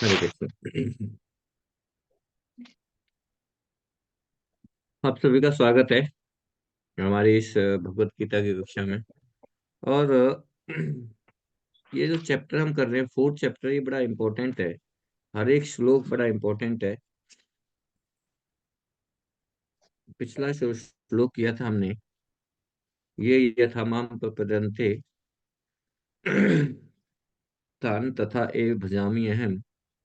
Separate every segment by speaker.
Speaker 1: हरे कृष्ण। आप सभी का स्वागत है हमारी इस भगवत गीता की कक्षा में। और ये जो चैप्टर हम कर रहे हैं, फोर्थ चैप्टर, ये बड़ा इम्पोर्टेंट है। हर एक श्लोक बड़ा इम्पोर्टेंट है। पिछला जो श्लोक किया था हमने, ये यथामाम प्रपद्यन्ते तान तथा एव भजामि अहम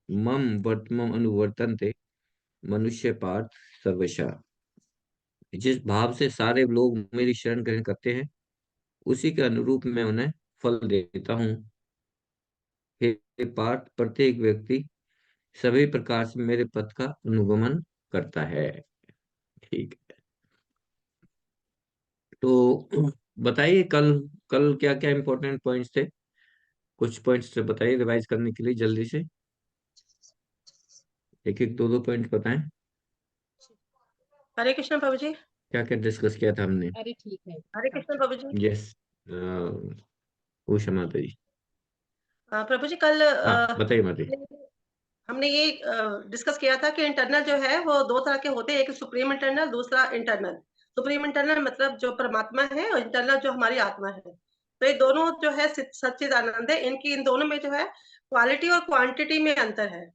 Speaker 1: मम वर्तमम अनुवर्तन्ते मनुष्य पार्थ सर्वशः। जिस भाव से सारे लोग मेरी शरण ग्रहण करते हैं, उसी के अनुरूप मैं उन्हें फल देता हूँ। हे पार्थ, प्रत्येक व्यक्ति सभी प्रकार से मेरे पथ का अनुगमन करता है। ठीक है। तो बताइए, कल कल क्या क्या इंपॉर्टेंट पॉइंट्स थे? कुछ पॉइंट्स बताइए रिवाइज करने के लिए जल्दी से। एक एक दो दो पॉइंट बताएं।
Speaker 2: हरे कृष्ण प्रभु जी।
Speaker 1: क्या क्या डिस्कस किया था हमने?
Speaker 3: अरे ठीक है।
Speaker 2: हरे कृष्ण प्रभु जी।
Speaker 1: यस। उषा माता जी।
Speaker 2: प्रभु जी, कल
Speaker 1: हाँ बताइए माता जी।
Speaker 2: हमने हमने ये डिस्कस किया था कि इंटरनल जो है वो दो तरह के होते हैं, एक सुप्रीम इंटरनल, दूसरा इंटरनल। सुप्रीम इंटरनल मतलब जो परमात्मा है, और इंटरनल जो हमारी आत्मा है। तो ये दोनों जो है सच्चिदानंद है। इन दोनों में जो है क्वालिटी और क्वांटिटी में अंतर है।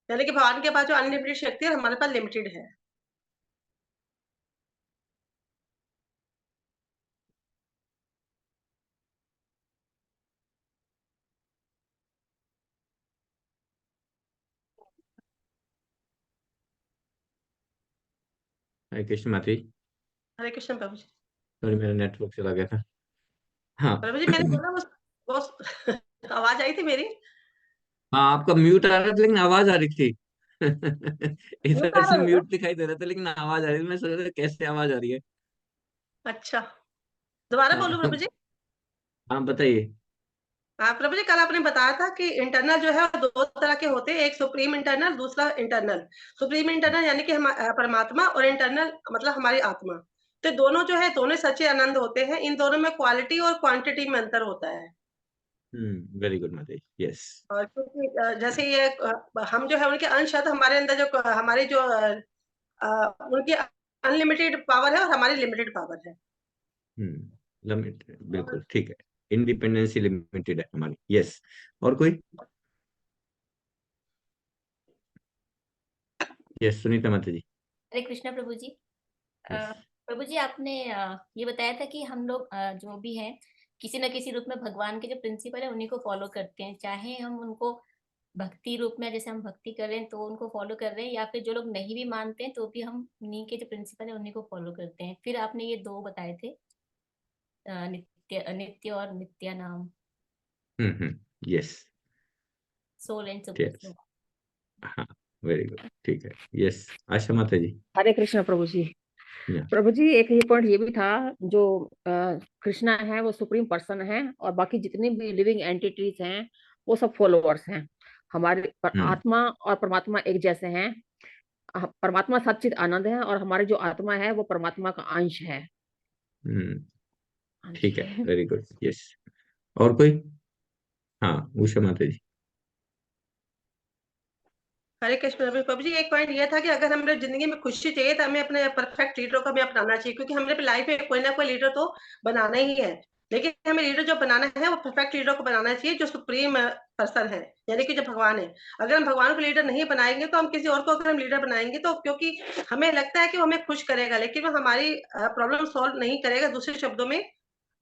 Speaker 2: यानी कि भगवान के पास जो अनलिमिटेड शक्ति है और हमारे पास लिमिटेड है।
Speaker 1: हरे कृष्ण माता जी।
Speaker 2: हरे कृष्ण प्रभु जी।
Speaker 1: सॉरी, मेरा नेटवर्क चला गया था। हाँ।
Speaker 2: प्रभु जी, मैंने बोला वो आवाज आई थी मेरी?
Speaker 1: हाँ, आपका म्यूट आ रहा था लेकिन आवाज आ रही थी।
Speaker 2: म्यूट आ
Speaker 1: इधर से
Speaker 2: रहा था?
Speaker 1: म्यूट दिखाई दे रहा था लेकिन आवाज आ रही थी। मैं सोच रहा था कैसे आवाज आ रही है।
Speaker 2: अच्छा, दोबारा बोलूं
Speaker 1: हाँ।
Speaker 2: प्रभु जी?
Speaker 1: हाँ बताइए।
Speaker 2: हाँ प्रभु जी, कल आपने बताया था कि इंटरनल जो है वो दो तरह के होते हैं, एक सुप्रीम इंटरनल, दूसरा इंटरनल। सुप्रीम इंटरनल यानी कि हम परमात्मा, और इंटरनल मतलब हमारी आत्मा। तो दोनों जो है दोनों सच्चे आनंद होते हैं। इन दोनों में क्वालिटी और क्वांटिटी में अंतर होता है।
Speaker 1: वेरी गुड माता जी। यस।
Speaker 2: और क्योंकि जैसे ये हम जो है उनके अंश है, तो हमारे अंदर जो हमारी जो उनकी अनलिमिटेड पावर है और हमारी लिमिटेड पावर है।
Speaker 1: लिमिटेड,
Speaker 2: और
Speaker 1: बिल्कुल ठीक है। इंडिपेंडेंसी लिमिटेड है हमारी। यस। और कोई? यस, सुनीता माता जी।
Speaker 3: हरे कृष्णा प्रभु जी।
Speaker 1: यस।
Speaker 3: प्रभु जी, आपने ये बताया था कि हम लोग जो भी हैं, किसी न किसी रूप में भगवान के जो प्रिंसिपल है उन्हीं को फॉलो करते हैं। चाहे हम उनको भक्ति रूप में, जैसे हम भक्ति कर रहे हैं तो उनको फॉलो कर रहे हैं, या फिर जो लोग नहीं भी मानते हैं तो भी हम उन्हीं के जो प्रिंसिपल है उन्हीं को फॉलो करते हैं। फिर आपने ये दो बताए थे, नित्य नित्य और नित्य नाम,
Speaker 1: yes.
Speaker 3: Soul and super
Speaker 1: yes.
Speaker 3: Soul.
Speaker 1: हाँ, वेरी गुड ठीक है। यस, आशा माता जी।
Speaker 4: हरे कृष्ण प्रभु जी।
Speaker 1: या।
Speaker 4: प्रभु जी, एक ये पॉइंट ये भी था, जो कृष्णा है वो सुप्रीम पर्सन है, और बाकी जितनी भी लिविंग एंटिटीज हैं वो सब फॉलोअर्स हैं। हमारे
Speaker 1: हम्म।
Speaker 4: आत्मा और परमात्मा एक जैसे हैं। परमात्मा सच्चिद आनंद है, और हमारी जो आत्मा है वो परमात्मा का अंश है।
Speaker 1: हम्म।
Speaker 4: हाँ
Speaker 1: ठीक है,
Speaker 4: जी।
Speaker 1: Very good. यस। और कोई? हाँ, उषा माता जी।
Speaker 2: हरे कृष्ण प्रभु जी, एक पॉइंट ये था कि अगर हमें जिंदगी में खुशी चाहिए तो हमें अपने परफेक्ट लीडर को हमें अपनाना चाहिए, क्योंकि हमने लाइफ में कोई ना कोई लीडर तो बनाना ही है। लेकिन हमें लीडर जो बनाना है वो परफेक्ट लीडर को बनाना चाहिए, जो सुप्रीम पर्सन है, यानी कि जो भगवान है। अगर हम भगवान को लीडर नहीं बनाएंगे तो हम किसी और को अगर हम लीडर बनाएंगे तो, क्योंकि हमें लगता है कि वो हमें खुश करेगा, लेकिन वो हमारी प्रॉब्लम सॉल्व नहीं करेगा। दूसरे शब्दों में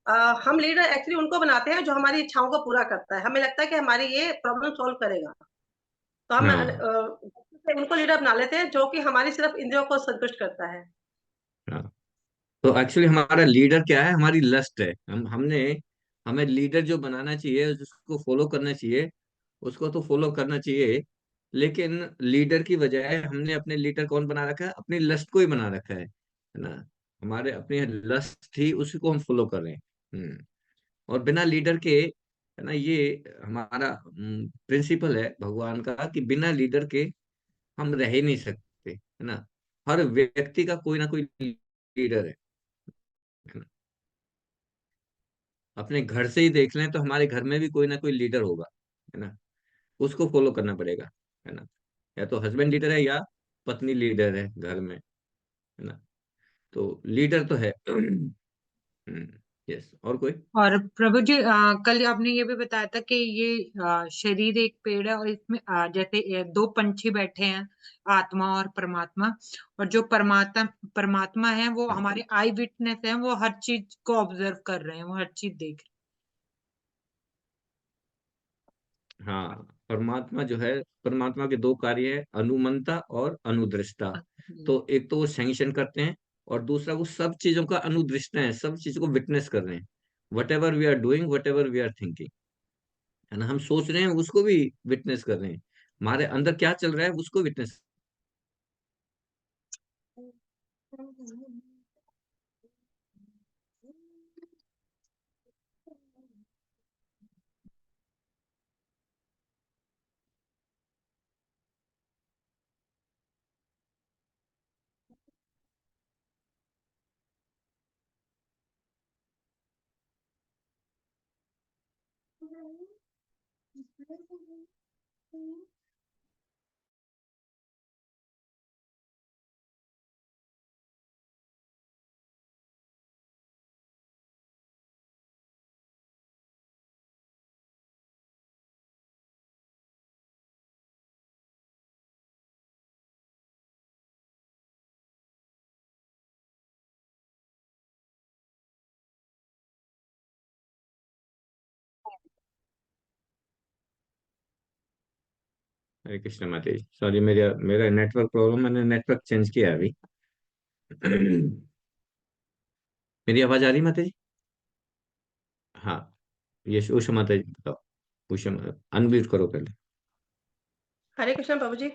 Speaker 2: अ, हम लीडर एक्चुअली उनको बनाते हैं जो हमारी इच्छाओं को पूरा करता है। हमें लगता है कि हमारी ये प्रॉब्लम सॉल्व करेगा, तो हम
Speaker 1: हाँ।
Speaker 2: उनको लीडर बना लेते हैं जो कि हमारी सिर्फ इंद्रियों को संतुष्ट करता है।
Speaker 1: हाँ, तो एक्चुअली हमारा लीडर क्या है? हमारी लस्ट है। हमें लीडर जो बनाना चाहिए, उसको फॉलो करना चाहिए। उसको तो फॉलो करना चाहिए, लेकिन लीडर की बजाय हमने अपने लीडर कौन बना रखा है? अपनी लस्ट को ही बना रखा है ना। हमारे अपनी लस्ट थी, उसी को हम फॉलो कर रहे हैं। और बिना लीडर के, है ना, ये हमारा प्रिंसिपल है भगवान का कि बिना लीडर के हम रह ही नहीं सकते, है ना। हर व्यक्ति का कोई ना कोई लीडर है ना। अपने घर से ही देख लें तो हमारे घर में भी कोई ना कोई लीडर होगा, है ना। उसको फॉलो करना पड़ेगा। है ना। या तो हस्बैंड लीडर है या पत्नी लीडर है घर में, है ना। तो लीडर तो है। यस, और कोई?
Speaker 5: और प्रभु जी, कल आपने ये भी बताया था कि ये शरीर एक पेड़ है और इसमें जैसे दो पंछी बैठे हैं, आत्मा और परमात्मा। और जो परमात्मा परमात्मा है वो हमारे आई विटनेस है, वो हर चीज को ऑब्जर्व कर रहे हैं, वो हर चीज देख
Speaker 1: हाँ, परमात्मा जो है, परमात्मा के दो कार्य है, अनुमंता और अनुदृष्टा।
Speaker 5: रहे हैं।
Speaker 1: तो एक तो वो सैंक्शन करते हैं, और दूसरा वो सब चीजों का अनुदृष्टा है, सब चीजों को विटनेस कर रहे हैं। Whatever we are doing, whatever we are thinking, है ना, हम सोच रहे हैं उसको भी विटनेस कर रहे हैं। हमारे अंदर क्या चल रहा है उसको विटनेस। हरे कृष्ण माता जी, सॉरी, मेरा मेरा नेटवर्क प्रॉब्लम, मैंने नेटवर्क चेंज किया अभी। मेरी आवाज आ रही माता जी? हाँ, ये उषा माता जी बताओ। उषा, अनम्यूट करो पहले।
Speaker 2: हरे कृष्ण प्रभु जी।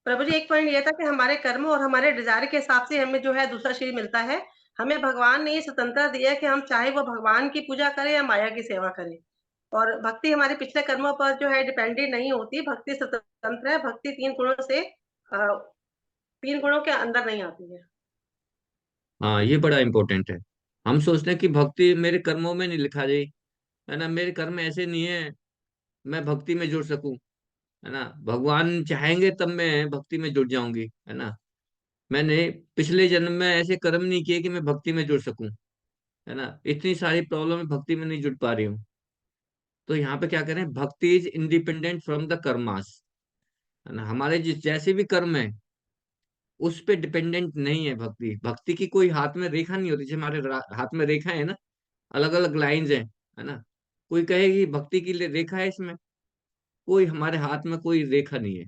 Speaker 2: प्रभु जी, एक पॉइंट ये था कि हमारे कर्म और हमारे डिजायर के हिसाब से हमें जो है दूसरा शरीर मिलता है। हमें भगवान ने ये स्वतंत्रता दी है कि हम चाहे वो भगवान की पूजा करें या माया की सेवा करें। और भक्ति हमारे पिछले कर्मों पर जो है डिपेंडेंट नहीं होती। भक्ति स्वतंत्र है। भक्ति 3 गुणों से 3 गुणों के अंदर नहीं आती है।
Speaker 1: हाँ, ये बड़ा इंपॉर्टेंट है। हम सोचते हैं कि भक्ति मेरे कर्मों में नहीं लिखा जाए, है ना, मेरे कर्म ऐसे नहीं है मैं भक्ति में जुड़ सकूं, है ना। भगवान चाहेंगे तब मैं भक्ति में जुड़ जाऊंगी, है ना। मैंने पिछले जन्म में ऐसे कर्म नहीं किए कि मैं भक्ति में जुड़ सकूं, है ना। इतनी सारी प्रॉब्लम है, भक्ति में नहीं जुड़ पा रही हूँ। तो यहाँ पे क्या करें, भक्ति is independent from the karmas, है ना। हमारे जिस जैसे भी कर्म है उस पे डिपेंडेंट नहीं है भक्ति। भक्ति की कोई हाथ में रेखा नहीं होती, जैसे हमारे हाथ में रेखा है ना, अलग अलग लाइंस हैं, है ना। कोई कहेगी भक्ति की रेखा है इसमें, कोई हमारे हाथ में कोई रेखा नहीं है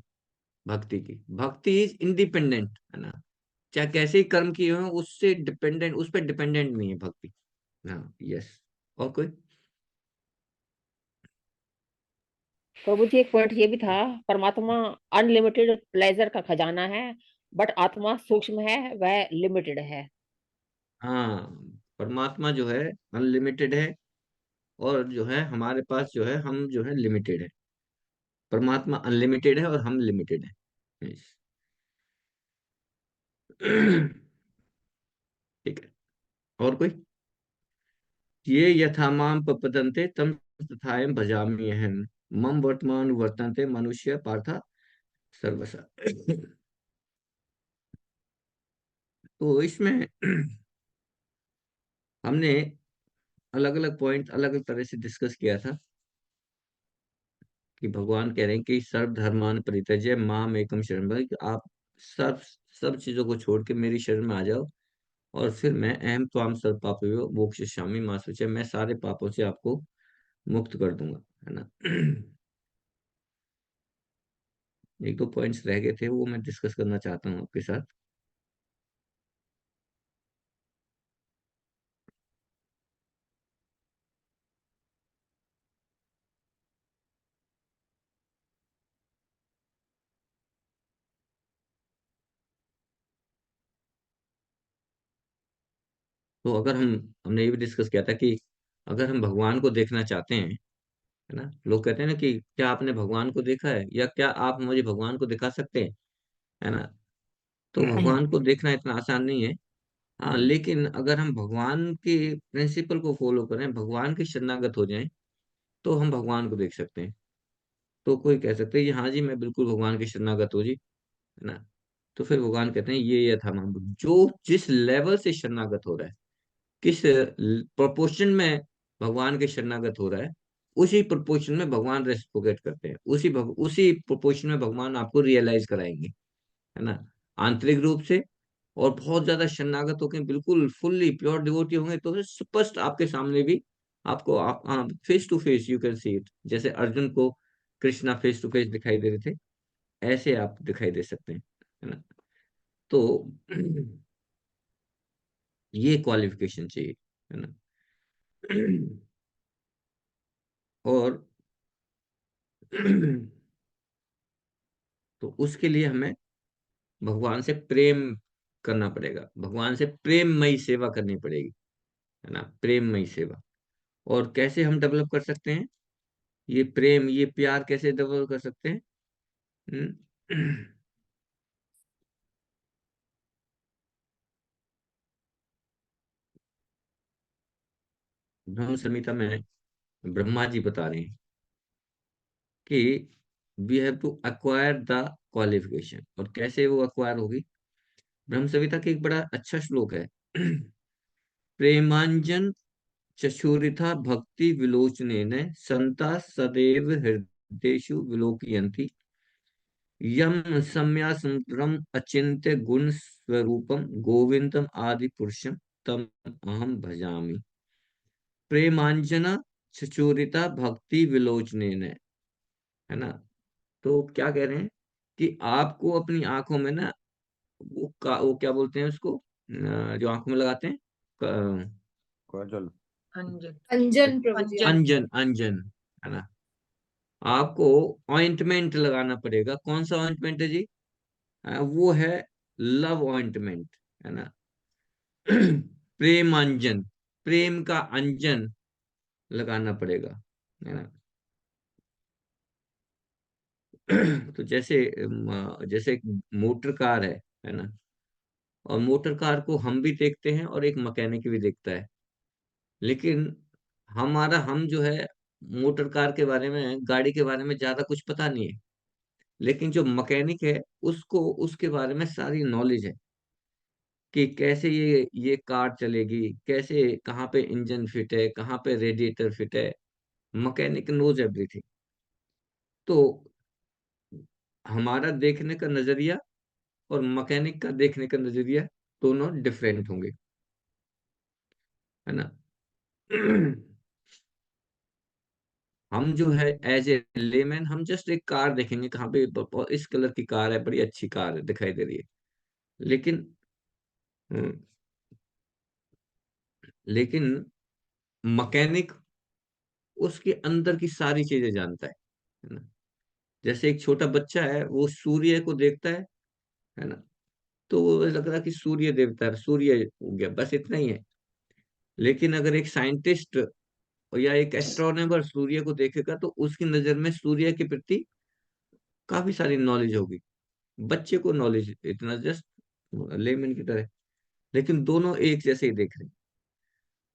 Speaker 1: भक्ति की। भक्ति इज इंडिपेंडेंट, है ना। चाहे कैसे ही कर्म किए हो उससे डिपेंडेंट, उस पर डिपेंडेंट नहीं है भक्ति। हाँ, यस। और कोई?
Speaker 4: प्रभु जी, एक पॉइंट ये भी था, परमात्मा अनलिमिटेड प्लेजर का खजाना है, बट आत्मा सूक्ष्म है, वह लिमिटेड है।
Speaker 1: हाँ, परमात्मा जो है अनलिमिटेड है, और जो है हमारे पास जो है हम जो है लिमिटेड है। परमात्मा अनलिमिटेड है और हम लिमिटेड है। Yes. ठीक है, और कोई? ये यथा माम प्रपद्यन्ते तम तथाहं भजामि अहम्, मम वर्तमान वर्तन्ते मनुष्य पार्थ सर्वसा। तो इसमें हमने अलग अलग पॉइंट अलग अलग तरह से डिस्कस किया था कि भगवान कह रहे हैं कि सर्व धर्मान परित्यज्य माम एकम शरणं व्रज, कि आप सब सब चीजों को छोड़ के मेरी शरण में आ जाओ, और फिर मैं अहम त्वाम सर्व पापयो मोक्षयिष्यामि मा शुचः, मैं सारे पापों से आपको मुक्त कर दूंगा, है ना। एक दो पॉइंट्स रह गए थे, वो मैं डिस्कस करना चाहता हूँ आपके साथ। तो अगर हमने ये भी डिस्कस किया था कि अगर हम भगवान को देखना चाहते हैं, है ना, लोग कहते हैं ना कि क्या आपने भगवान को देखा है, या क्या आप मुझे भगवान को दिखा सकते हैं, है ना। तो भगवान को देखना इतना आसान नहीं है। हाँ, लेकिन अगर हम भगवान के प्रिंसिपल को फॉलो करें, भगवान के शरणागत हो जाएं, तो हम भगवान को देख सकते हैं। तो कोई कह सकते हैं ये हाँ जी मैं बिल्कुल भगवान की शरणागत हूँ जी, है ना। तो फिर भगवान कहते हैं ये था मामूल, जो जिस लेवल से शरणागत हो रहा है, किस प्रोपोर्शन में भगवान के शरणागत हो रहा है, उसी प्रोपोर्शन में भगवान रेसिप्रोकेट करते हैं, उसी प्रोपोर्शन में भगवान आपको रियलाइज कराएंगे, है ना, आंतरिक रूप से। और बहुत ज्यादा शरणागत होकर बिल्कुल फुल्ली प्योर डिवोटी होंगे तो फिर स्पष्ट आपके सामने भी आपको आप face to face you can see it, जैसे अर्जुन को कृष्णा फेस टू फेस दिखाई दे रहे थे, ऐसे आप दिखाई दे सकते हैं, है ना। तो ये क्वालिफिकेशन चाहिए, है ना। और तो उसके लिए हमें भगवान से प्रेम करना पड़ेगा, भगवान से प्रेममयी सेवा करनी पड़ेगी, है ना, प्रेममयी सेवा। और कैसे हम डेवलप कर सकते हैं ये प्रेम, ये प्यार कैसे डेवलप कर सकते हैं? हम्म, ब्रह्म संहिता में ब्रह्मा जी बता रहे हैं कि we have to acquire the qualification. और कैसे वो एक्वायर होगी? ब्रह्म संहिता का एक बड़ा अच्छा श्लोक है। प्रेमांजन चशुरिथा भक्ति विलोचनेन संता सदैव हृदयेषु विलोकयन्ति यम सम्यासंतरम अचिंत्य गुण स्वरूपम गोविंदम आदि पुरुषम तम अहम भजामि। प्रेमांजना छचोरिता भक्ति विलोचनेन, है ना। तो क्या कह रहे हैं कि आपको अपनी आंखों में ना वो क्या बोलते हैं उसको, जो आंखों में लगाते हैं, काजल,
Speaker 5: अंजन।
Speaker 3: अंजन प्रभु जी।
Speaker 5: अंजन।
Speaker 1: अंजन, अंजन, है ना। आपको ऑइंटमेंट लगाना पड़ेगा। कौन सा ऑइंटमेंट है जी? वो है लव ऑइंटमेंट, है ना। प्रेम अंजन, प्रेम का अंजन लगाना पड़ेगा, है ना। तो जैसे एक मोटर कार है ना। और मोटर कार को हम भी देखते हैं और एक मैकेनिक भी देखता है, लेकिन हम जो है मोटर कार के बारे में, गाड़ी के बारे में ज्यादा कुछ पता नहीं है। लेकिन जो मैकेनिक है उसको उसके बारे में सारी नॉलेज है कि कैसे ये कार चलेगी, कैसे, कहाँ पे इंजन फिट है, कहाँ पे रेडिएटर फिट है। Mechanic knows everything. तो हमारा देखने का नजरिया और मैकेनिक का देखने का नजरिया दोनों डिफरेंट होंगे, है ना। हम जो है एज ए लेमैन हम जस्ट एक कार देखेंगे, कहाँ पे इस कलर की कार है, बड़ी अच्छी कार है, दिखाई दे रही है। लेकिन हम्म, लेकिन मैकेनिक उसके अंदर की सारी चीजें जानता है ना। जैसे एक छोटा बच्चा है वो सूर्य को देखता है ना। तो वो लग रहा कि सूर्य देवता है, सूर्य हो गया, बस इतना ही है। लेकिन अगर एक साइंटिस्ट या एक एस्ट्रोनॉमर सूर्य को देखेगा तो उसकी नजर में सूर्य के प्रति काफी सारी नॉलेज होगी। बच्चे को नॉलेज इतना जस्ट लेमन की तरह, लेकिन दोनों एक जैसे ही देख रहे हैं।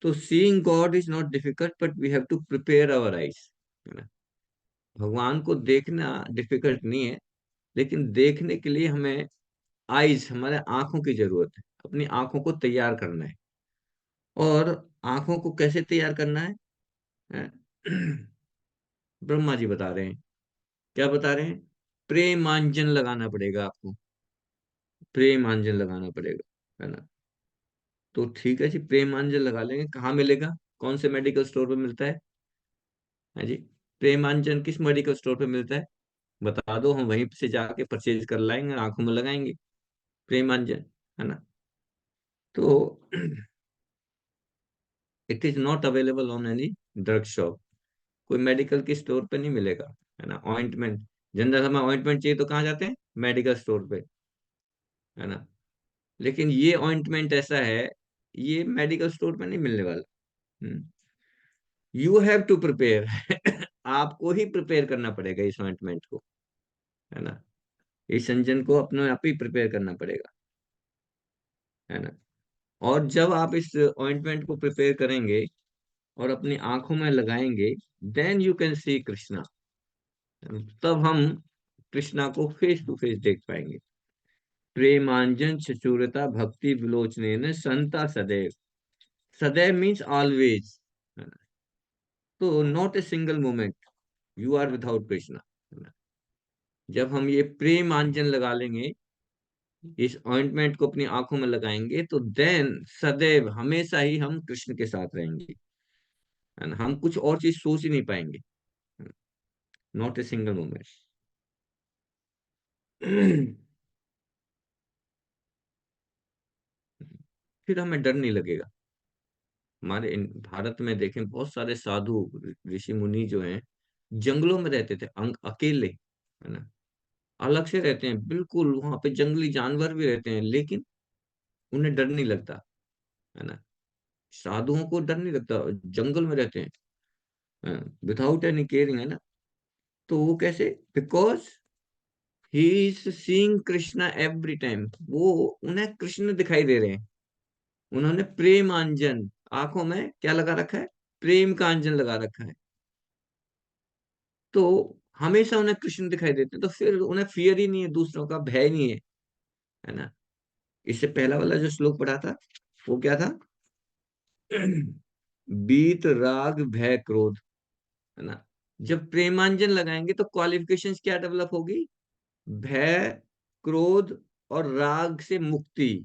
Speaker 1: तो seeing God is not difficult but we have to prepare our eyes, है ना। भगवान को देखना डिफिकल्ट नहीं है, लेकिन देखने के लिए हमें आईज, हमारे आंखों की जरूरत है। अपनी आंखों को तैयार करना है। और आंखों को कैसे तैयार करना है, हैं? ब्रह्मा जी बता रहे हैं। क्या बता रहे हैं? प्रेमांजन लगाना पड़ेगा आपको, प्रेमांजन लगाना पड़ेगा, है ना। तो ठीक है जी, प्रेमांजन लगा लेंगे। कहाँ मिलेगा? कौन से मेडिकल स्टोर पे मिलता है जी? प्रेमांजन किस मेडिकल स्टोर पे मिलता है? बता दो, हम वहीं से जाके परचेज कर लाएंगे, आंखों में लगाएंगे प्रेमांजन, है ना। तो it is not available on any drug shop. कोई मेडिकल की स्टोर पे नहीं मिलेगा, है ना। ऑइंटमेंट, जनरल हमें ऑइंटमेंट चाहिए तो कहाँ जाते हैं? मेडिकल स्टोर पे, है ना। लेकिन ये ऑइंटमेंट ऐसा है, ये मेडिकल स्टोर पे नहीं मिलने वाला। You have to prepare. आपको ही प्रिपेयर करना पड़ेगा इस ऑइंटमेंट को, है ना। इस इंजन को अपने आप ही प्रिपेयर करना पड़ेगा, है ना। और जब आप इस ऑइंटमेंट को प्रिपेयर करेंगे और अपनी आंखों में लगाएंगे, then you can see Krishna, तब हम कृष्णा को फेस टू फेस देख पाएंगे। प्रेमांजन चचुरता भक्ति विलोचने संता सदैव। सदैव मीन्स ऑलवेज। तो not a single moment you are without Krishna. जब हम ये प्रेमांजन लगा लेंगे, इस ऑइंटमेंट को अपनी आंखों में लगाएंगे, तो देन सदैव हमेशा ही हम कृष्ण के साथ रहेंगे। हम कुछ और चीज सोच ही नहीं पाएंगे। Not a single moment. फिर हमें डर नहीं लगेगा। हमारे भारत में देखें, बहुत सारे साधु ऋषि मुनि जो हैं, जंगलों में रहते थे, अकेले, है ना, अलग से रहते हैं बिल्कुल। वहां पे जंगली जानवर भी रहते हैं, लेकिन उन्हें डर नहीं लगता, है ना। साधुओं को डर नहीं लगता, जंगल में रहते हैं विदाउट एनी केयरिंग, है ना। तो वो कैसे? Because he is seeing Krishna every time. वो, उन्हें कृष्ण दिखाई दे रहे हैं। उन्होंने प्रेम अंजन, आंखों में क्या लगा रखा है? प्रेम का अंजन लगा रखा है। तो हमेशा उन्हें कृष्ण दिखाई देते हैं, तो फिर उन्हें फियर ही नहीं है, दूसरों का भय नहीं है ना। इससे पहला वाला जो श्लोक पढ़ा था, वो क्या था? बीत राग भय क्रोध, है ना। जब प्रेमांजन लगाएंगे तो क्वालिफिकेशंस क्या डेवलप होगी? भय, क्रोध और राग से मुक्ति,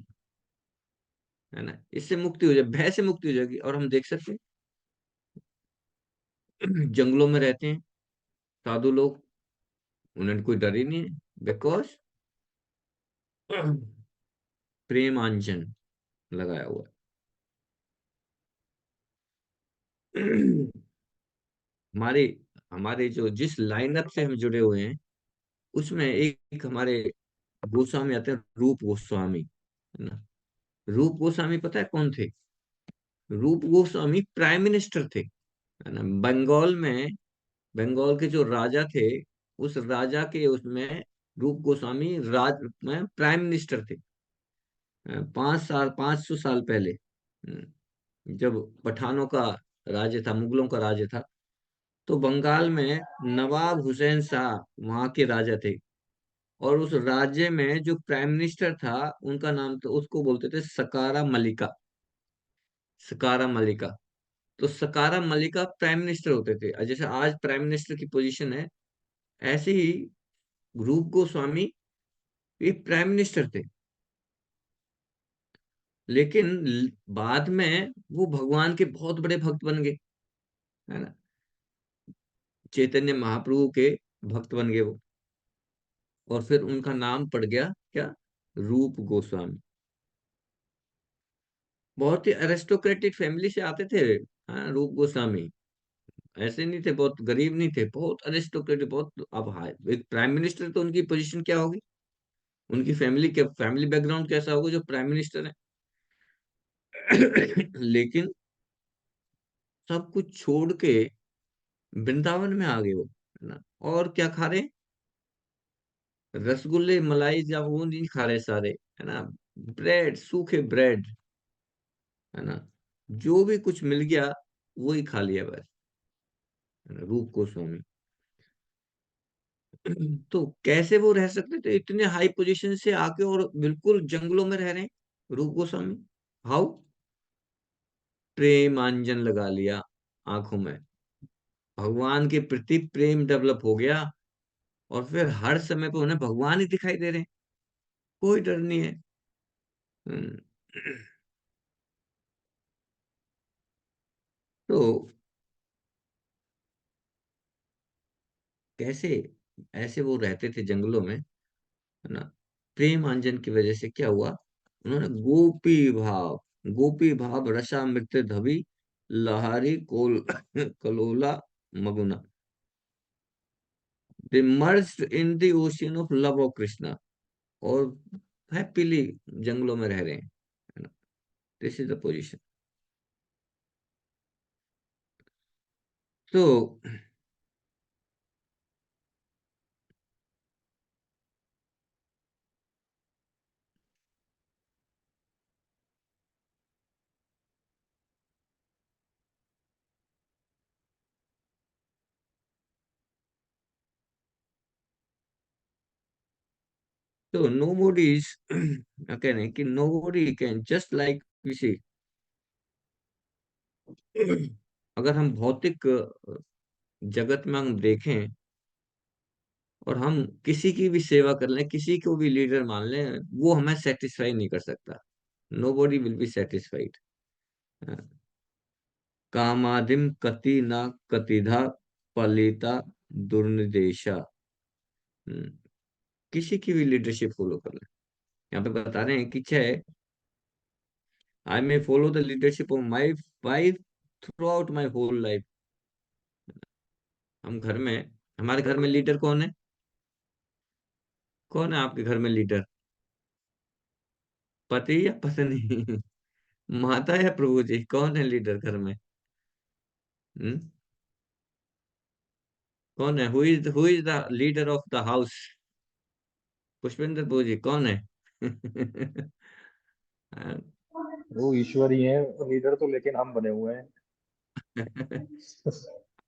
Speaker 1: है ना। इससे मुक्ति हो जाए, भय से मुक्ति हो जाएगी। और हम देख सकते हैं जंगलों में रहते हैं साधु लोग, उन्हें कोई डर ही नहीं है, बिकॉज प्रेमांजन लगाया हुआ है। हमारे हमारे जो जिस लाइनअप से हम जुड़े हुए हैं, उसमें एक हमारे गोस्वामी आते हैं, रूप गोस्वामी, है ना। रूप गोस्वामी पता है कौन थे? रूप गोस्वामी प्राइम मिनिस्टर थे, है ना। बंगाल में, बंगाल के जो राजा थे, उस राजा के उसमें रूप गोस्वामी राज में प्राइम मिनिस्टर थे। 5 साल, 500 साल पहले, जब पठानों का राज्य था, मुगलों का राज्य था, तो बंगाल में नवाब हुसैन शाह वहां के राजा थे। और उस राज्य में जो प्राइम मिनिस्टर था, उनका नाम, तो उसको बोलते थे सकारा मलिका। सकारा मलिका। तो सकारा मलिका प्राइम मिनिस्टर होते थे। और जैसे आज प्राइम मिनिस्टर की पोजीशन है, ऐसे ही रूप गोस्वामी ये प्राइम मिनिस्टर थे। लेकिन बाद में वो भगवान के बहुत बड़े भक्त बन गए, है ना। चैतन्य महाप्रभु के भक्त बन गए वो। और फिर उनका नाम पड़ गया क्या? रूप गोस्वामी। बहुत ही अरिस्टोक्रेटिक फैमिली से आते थे, हाँ, रूप गोस्वामी। ऐसे नहीं थे, बहुत गरीब नहीं थे, बहुत अरिस्टोक्रेटिक, बहुत। अब हाय, एक प्राइम मिनिस्टर, तो उनकी पोजीशन क्या होगी? उनकी फैमिली के फैमिली बैकग्राउंड कैसा होगा जो प्राइम मिनिस्टर है? लेकिन सब कुछ छोड़ के वृंदावन में आ गए वो, है ना। और क्या खा रहे? रसगुल्ले, मलाई, या वो नहीं खा रहे सारे, है ना। ब्रेड, सूखे ब्रेड, है ना। जो भी कुछ मिल गया वही खा लिया बस, है ना, रूप गोस्वामी। तो कैसे वो रह सकते थे इतने हाई पोजीशन से आके, और बिल्कुल जंगलों में रह रहे हैं रूप गोस्वामी? हाउ? प्रेमांजन लगा लिया आंखों में, भगवान के प्रति प्रेम डेवलप हो गया। और फिर हर समय पे उन्हें भगवान ही दिखाई दे रहे हैं, कोई डर नहीं है। हम्म, तो कैसे ऐसे वो रहते थे जंगलों में, है ना। प्रेमांजन की वजह से क्या हुआ? उन्होंने गोपी भाव रसामृत धवी लहारी कोल कलोला मगुना, they merged in the ocean of love of Krishna. और हैप्पीली जंगलों में रह रहे हैं, है ना। This is the position. तो तो नो बॉडी इज कह रहे हैं कि nobody can just like we see. अगर हम भौतिक जगत में हम देखें और हम किसी की भी सेवा कर लें, किसी को भी लीडर मान लें, वो हमें सेटिस्फाई नहीं कर सकता। Nobody will be satisfied. कामादिम कति न कतिधा पलिता दुर्निदेशा। हम्म, किसी की भी लीडरशिप फॉलो कर ले। यहाँ पे बता रहे हैं कि छह, I may follow the leadership of my wife throughout my whole life. हम घर में, हमारे घर में लीडर कौन है? कौन है आपके घर में लीडर? पति या पत्नी? माता या प्रभु जी? कौन है लीडर घर में? हम्म? कौन है? Who is the leader of the house? Pushpendra Prabhu ji कौन है?
Speaker 6: वो ईश्वर ही है लीडर तो, लेकिन हम बने हुए हैं।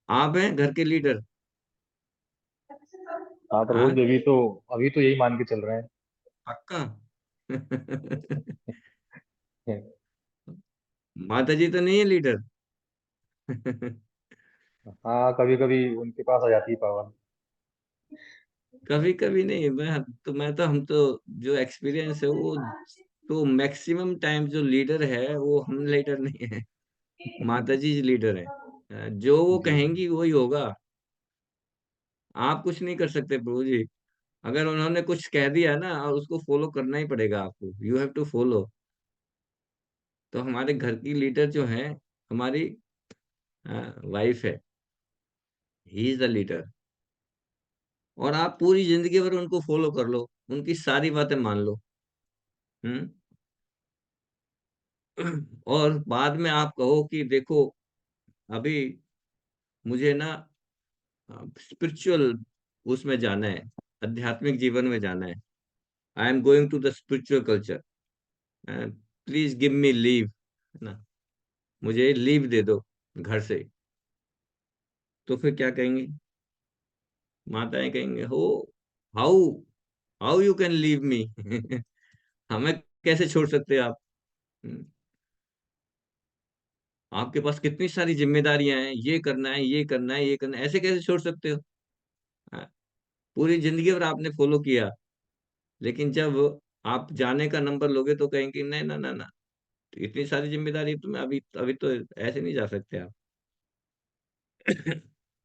Speaker 1: आप हैं घर के लीडर?
Speaker 6: हाँ प्रभु
Speaker 1: हाँ,
Speaker 6: जी, अभी तो यही मान के चल रहे
Speaker 1: पक्का?
Speaker 6: हैं।
Speaker 1: माता जी तो नहीं है लीडर?
Speaker 6: हाँ कभी कभी उनके पास आ जाती है पावर।
Speaker 1: कभी कभी नहीं, मैं तो हम तो जो एक्सपीरियंस है वो, तो मैक्सिमम टाइम जो लीडर है वो हम लीडर नहीं है, माता जी लीडर है। जो वो
Speaker 6: जी
Speaker 1: कहेंगी वही होगा। आप कुछ नहीं कर सकते प्रभु जी। अगर उन्होंने कुछ कह दिया ना, और उसको फॉलो करना ही पड़ेगा आपको, यू हैव टू फॉलो। तो हमारे घर की लीडर जो है, हमारी वाइफ है, ही इज द लीडर। और आप पूरी जिंदगी भर उनको फॉलो कर लो, उनकी सारी बातें मान लो। हम्म। और बाद में आप कहो कि देखो, अभी मुझे ना स्पिरिचुअल उसमें जाना है, आध्यात्मिक जीवन में जाना है। I am going to the spiritual culture, please give me leave, है ना, मुझे लीव दे दो घर से। तो फिर क्या कहेंगे? माताएं कहेंगे, हो, how how you can leave me? हमें कैसे छोड़ सकते हैं आप? हम्म, आपके पास कितनी सारी जिम्मेदारियां हैं, ये करना है, ये करना है, ये करना है, ऐसे कैसे छोड़ सकते हो? हाँ, पूरी जिंदगी भर आपने फॉलो किया, लेकिन जब आप जाने का नंबर लोगे तो कहेंगे नहीं, ना ना ना, इतनी सारी जिम्मेदारी तुम्हें, अभी अभी तो ऐसे नहीं जा सकते आप।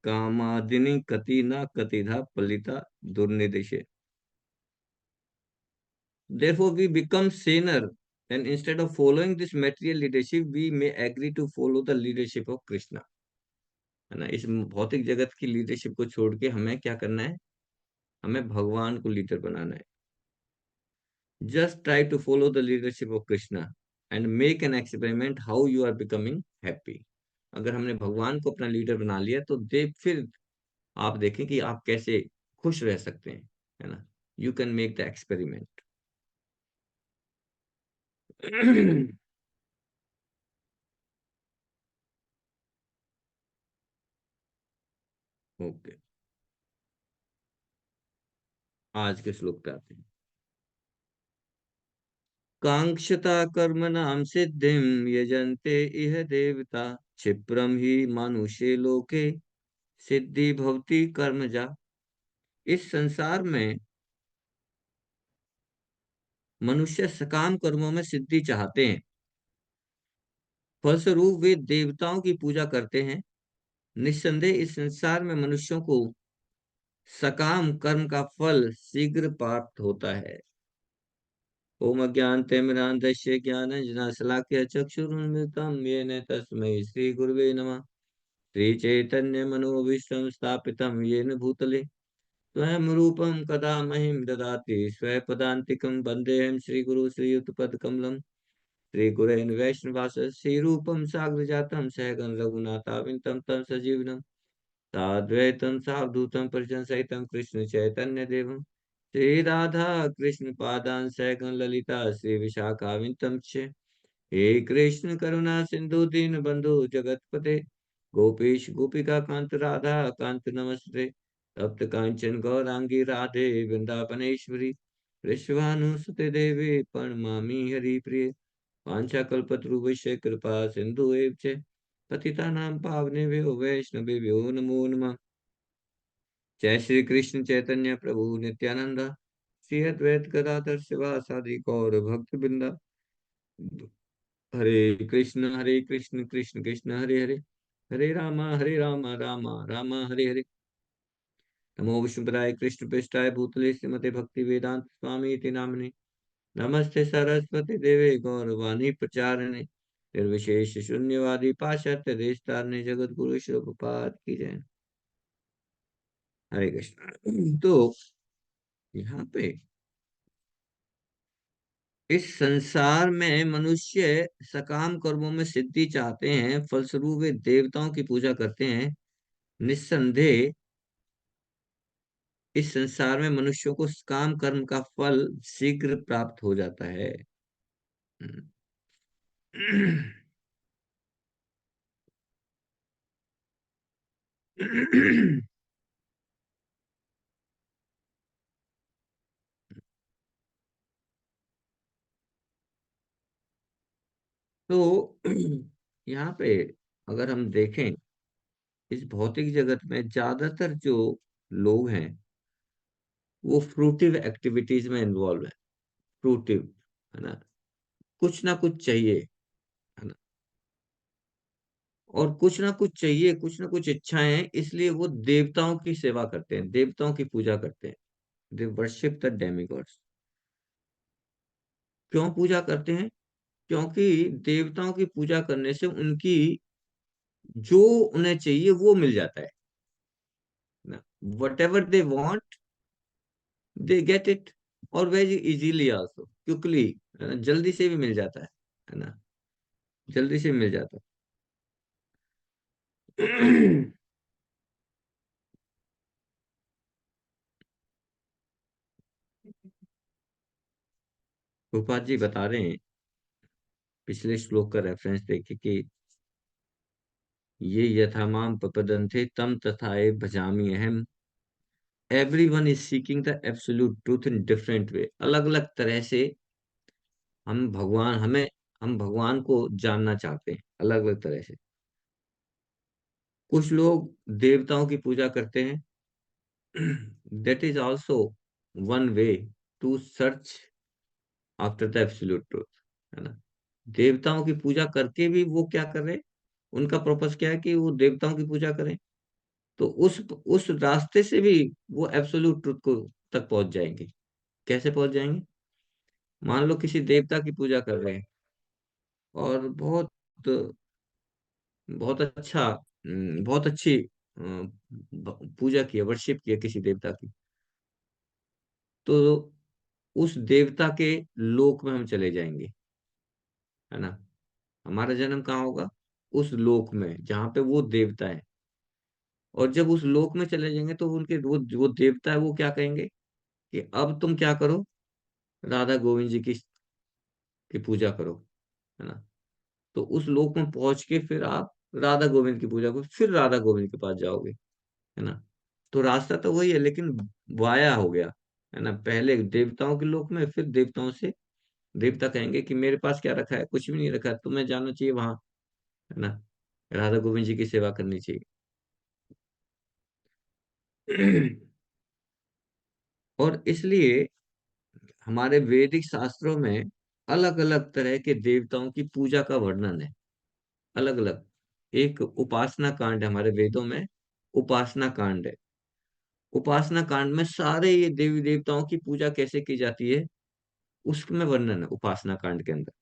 Speaker 1: कामादिनी कति न कतिधा पलिता दुर्निदेशे। Therefore, we become saner, and instead of following this material leadership, we may agree to follow the leadership of Krishna। है ना, इस भौतिक जगत की लीडरशिप को छोड़ के हमें क्या करना है? हमें भगवान को लीडर बनाना है। Just try to follow the leadership of Krishna and make an experiment how you are becoming happy. अगर हमने भगवान को अपना लीडर बना लिया तो फिर आप देखें कि आप कैसे खुश रह सकते हैं, है ना। You can make the experiment. Okay, आज के श्लोक पे आते हैं। कांक्षता कर्मणां सिद्धिं यजन्ते इह देवता, क्षिप्रम ही मानुषे लोके सिद्धि भवति कर्मजा। इस संसार में मनुष्य सकाम कर्मों में सिद्धि चाहते हैं, फलस्वरूप वे देवताओं की पूजा करते हैं। निस्संदेह इस संसार में मनुष्यों को सकाम कर्म का फल शीघ्र प्राप्त होता है। ओम अज्ञानतिमिरान्धस्य ज्ञानाञ्जनशलाकया चक्षुरुन्मिलितं येन तस्मै श्री गुरुवे नमः। श्री चैतन्य मनोभीष्टं स्थापितं येन भूतले स्वयं रूपं कदा मह्यं ददाति स्वपदान्तिकं। वन्देऽहं श्रीगुरु श्रीयुतपदकमलं। श्रीगुरेन् वैष्णवास श्रीरूपं साग्रजातं सहगण रघुनाथावितं तं सजीवनं साद्वैतं सावधूतं परिजनसहितं कृष्ण चैतन्य देवं श्री राधा कृष्ण पादान सहगण ललिता श्री विशाखावितं च। हे कृष्ण करुणा सिंधु दीन बंधु जगतपते गोपीश गोपिका कांत राधा कांत नमस्ते। तप्त कांचन गौरांगी राधे वृंदावनेश्वरी विश्वानुसुते देवी प्रणमामि हरिप्रिये वाञ्छाकल्पतरुभ्यश्च कृपा सिन्धु एव च पतितानां पावनेभ्यो वैष्णवेभ्यो नमो नमः। जय श्री कृष्ण चैतन्य प्रभु नित्यानंद, श्री अद्वैत गदाधर शिवासादि गौर भक्त वृंदा। हरे कृष्ण कृष्ण कृष्ण हरे हरे, हरे राम राम राम हरे हरे। नमो विष्णुपदाय कृष्ण पृष्ठाय भूतले श्रीमते भक्ति वेदांत स्वामी इति नामिने। नमस्ते सरस्वती देवे गौरवाणी प्रचारिणे निर्विशेष शून्यवादी पाश्चात्य देशतारिणे जगत गुरु श्री प्रभुपाद की जय। हरे कृष्ण। तो यहाँ पे इस संसार में मनुष्य सकाम कर्मों में सिद्धि चाहते हैं, फलस्वरूप वे देवताओं की पूजा करते हैं। निस्संदेह इस संसार में मनुष्यों को काम कर्म का फल शीघ्र प्राप्त हो जाता है। तो यहाँ पे अगर हम देखें, इस भौतिक जगत में ज्यादातर जो लोग हैं वो फ्रूटिव एक्टिविटीज में इन्वॉल्व है। फ्रूटिव, है ना, कुछ ना कुछ चाहिए, है ना, और कुछ ना कुछ चाहिए, कुछ ना कुछ इच्छाएं हैं, इसलिए वो देवताओं की सेवा करते हैं, देवताओं की पूजा करते हैं। They worship the demigods. क्यों पूजा करते हैं? क्योंकि देवताओं की पूजा करने से उनकी जो उन्हें चाहिए वो मिल जाता है ना। What ever they want they get it, और वेरी इजीली आल्सो, क्विकली, है ना, जल्दी से भी मिल जाता है ना, जल्दी से मिल जाता है। गोपाल जी बता रहे हैं पिछले श्लोक का रेफरेंस देखे कि ये यथा माम प्रपद्यन्ते तम तथा भजामि अहम। Everyone is seeking the absolute truth in different way. अलग अलग तरह से हम भगवान को जानना चाहते हैं, अलग अलग तरह से। कुछ लोग देवताओं की पूजा करते हैं। That is also one way to search after the absolute truth, है ना। देवताओं की पूजा करके भी वो क्या कर रहे हैं, उनका पर्पस क्या है कि वो देवताओं की पूजा करें। तो उस रास्ते से भी वो एब्सोल्यूट ट्रुथ को तक पहुंच जाएंगे। कैसे पहुंच जाएंगे? मान लो किसी देवता की पूजा कर रहे हैं और बहुत बहुत अच्छा, बहुत अच्छी पूजा की है, वर्शिप की है किसी देवता की। तो उस देवता के लोक में हम चले जाएंगे, है ना। हमारा जन्म कहाँ होगा? उस लोक में जहाँ पे वो देवता है। और जब उस लोक में चले जाएंगे तो उनके वो देवता है, वो क्या कहेंगे कि अब तुम क्या करो, राधा गोविंद जी की पूजा करो, है ना। तो उस लोक में पहुंच के फिर आप राधा गोविंद की पूजा करो, फिर राधा गोविंद के पास जाओगे, है ना। तो रास्ता तो वही है, लेकिन वाया हो गया, है ना। पहले देवताओं के लोक में, फिर देवताओं से देवता कहेंगे कि मेरे पास क्या रखा है, कुछ भी नहीं रखा है, तुम्हें जाना चाहिए वहां, है ना, राधा गोविंद जी की सेवा करनी चाहिए। और इसलिए हमारे वैदिक शास्त्रों में अलग अलग तरह के देवताओं की पूजा का वर्णन है, अलग अलग। एक उपासना कांड है हमारे वेदों में, उपासना कांड है। उपासना कांड में सारे ये देवी देवताओं की पूजा कैसे की जाती है उसमें वर्णन है, उपासना कांड के अंदर।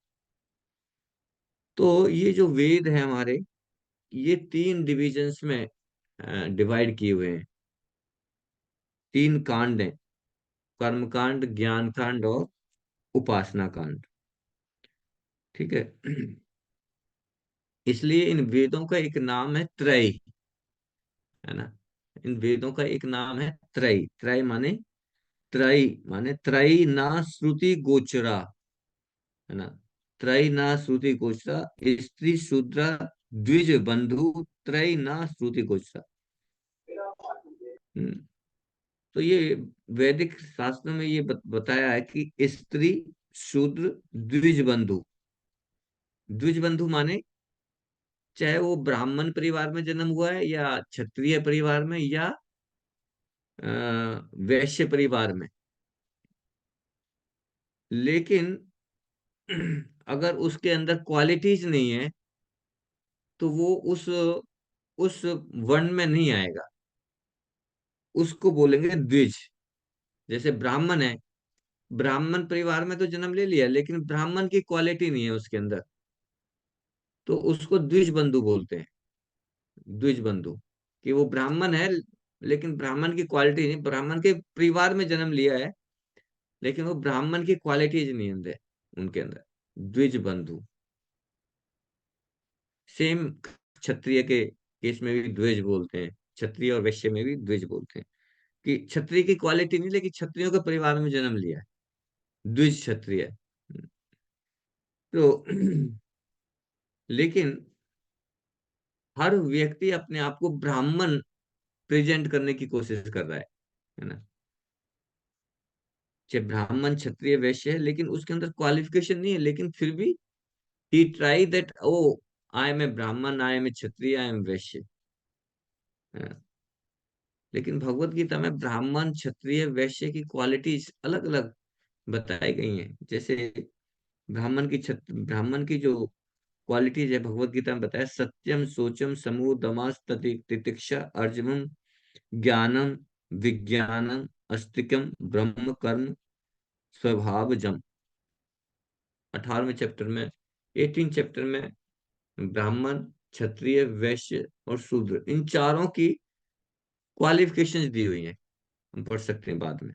Speaker 1: तो ये जो वेद है हमारे, ये तीन डिविजन्स में डिवाइड किए हुए हैं। तीन कांड हैं, कर्म कांड, ज्ञान कांड और उपासना कांड। ठीक है। इसलिए इन वेदों का एक नाम है त्रय, है ना। इन वेदों का एक नाम है त्रय। त्रय माने त्रय ना श्रुति गोचरा, है ना। त्रय ना श्रुति गोचरा, स्त्री शूद्र द्विज बंधु त्रय ना श्रुति गोचरा। हम्म, तो ये वैदिक शास्त्रों में ये बताया है कि स्त्री शूद्र द्विज बंधु। द्विज बंधु माने चाहे वो ब्राह्मण परिवार में जन्म हुआ है या क्षत्रिय परिवार में या अ, वैश्य परिवार में, लेकिन अगर उसके अंदर क्वालिटीज नहीं है तो वो उस वर्ण में नहीं आएगा, उसको बोलेंगे द्विज। जैसे ब्राह्मण है, ब्राह्मण परिवार में तो जन्म ले लिया लेकिन ब्राह्मण की क्वालिटी नहीं है उसके अंदर, तो उसको द्विज बंधु बोलते हैं। द्विज बंधु कि वो ब्राह्मण है लेकिन ब्राह्मण की क्वालिटी नहीं, ब्राह्मण के परिवार में जन्म लिया है लेकिन वो ब्राह्मण की क्वालिटीज नहीं है उनके अंदर। द्विज बंधु। सेम क्षत्रिय के केस में भी द्विज बोलते हैं, क्षत्रिय और वैश्य में भी द्विज बोलते हैं कि क्षत्रिय की क्वालिटी नहीं लेकिन क्षत्रियों के परिवार में जन्म लिया है, द्विज क्षत्रिय। तो लेकिन हर व्यक्ति अपने आप को ब्राह्मण प्रेजेंट करने की कोशिश कर रहा है ना। चाहे ब्राह्मण क्षत्रिय वैश्य है लेकिन उसके अंदर क्वालिफिकेशन नहीं है, लेकिन फिर भी he try that, oh I am a Brahmin, I am A Kshatriya, I am वैश्य। लेकिन भगवत गीता में ब्राह्मण क्षत्रिय वैश्य की क्वालिटीज अलग अलग बताई गई हैं। जैसे ब्राह्मण की जो क्वालिटीज है भगवत गीता में बताया, सत्यम शोचम समूह दमास तितिक्षा अर्जमम ज्ञानम विज्ञानम अस्तिकम ब्रह्म कर्म स्वभावजम। 18वें चैप्टर में, 18 चैप्टर में ब्राह्मण क्षत्रिय वैश्य और शूद्र इन चारों की क्वालिफिकेशंस दी हुई हैं, हम पढ़ सकते हैं बाद में।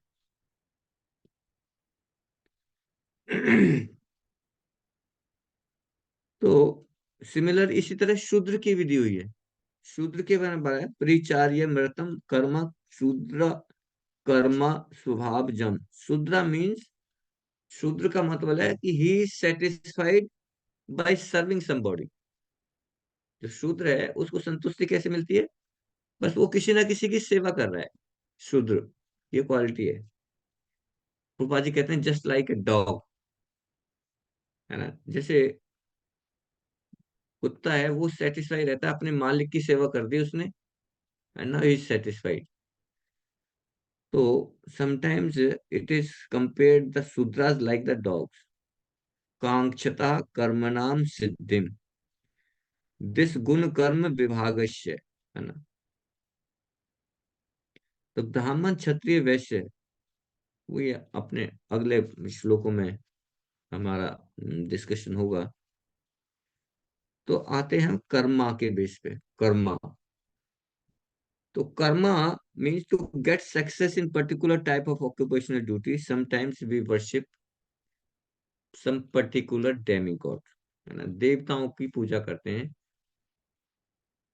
Speaker 1: तो सिमिलर इसी तरह शूद्र की भी दी हुई है। शूद्र के बारे में बताया, परिचार्य मृतम कर्म शूद्र कर्म स्वभाव जम। शूद्र मीन्स, शूद्र का मतलब है कि ही is satisfied by serving somebody. जो शूद्र है उसको संतुष्टि कैसे मिलती है? बस वो किसी ना किसी की सेवा कर रहा है। शूद्र, ये क्वालिटी है। रूपा जी कहते हैं जस्ट लाइक ए डॉग, है ना। जैसे कुत्ता है वो सेटिस्फाई रहता है, अपने मालिक की सेवा कर दी उसने and now he is satisfied. तो sometimes it is compared the Shudras like the dogs, कांक्षता कर्मणाम सिद्धिम दिस गुण कर्म विभागस्य, है ना। तो ब्राह्मण क्षत्रिय वैश्य, वो ये अपने अगले श्लोकों में हमारा डिस्कशन होगा। तो आते हैं हम कर्मा के बेस पे। कर्मा, तो karma means to get success in particular type of occupational duty, sometimes we worship some particular demigod, है ना। देवताओं की पूजा करते हैं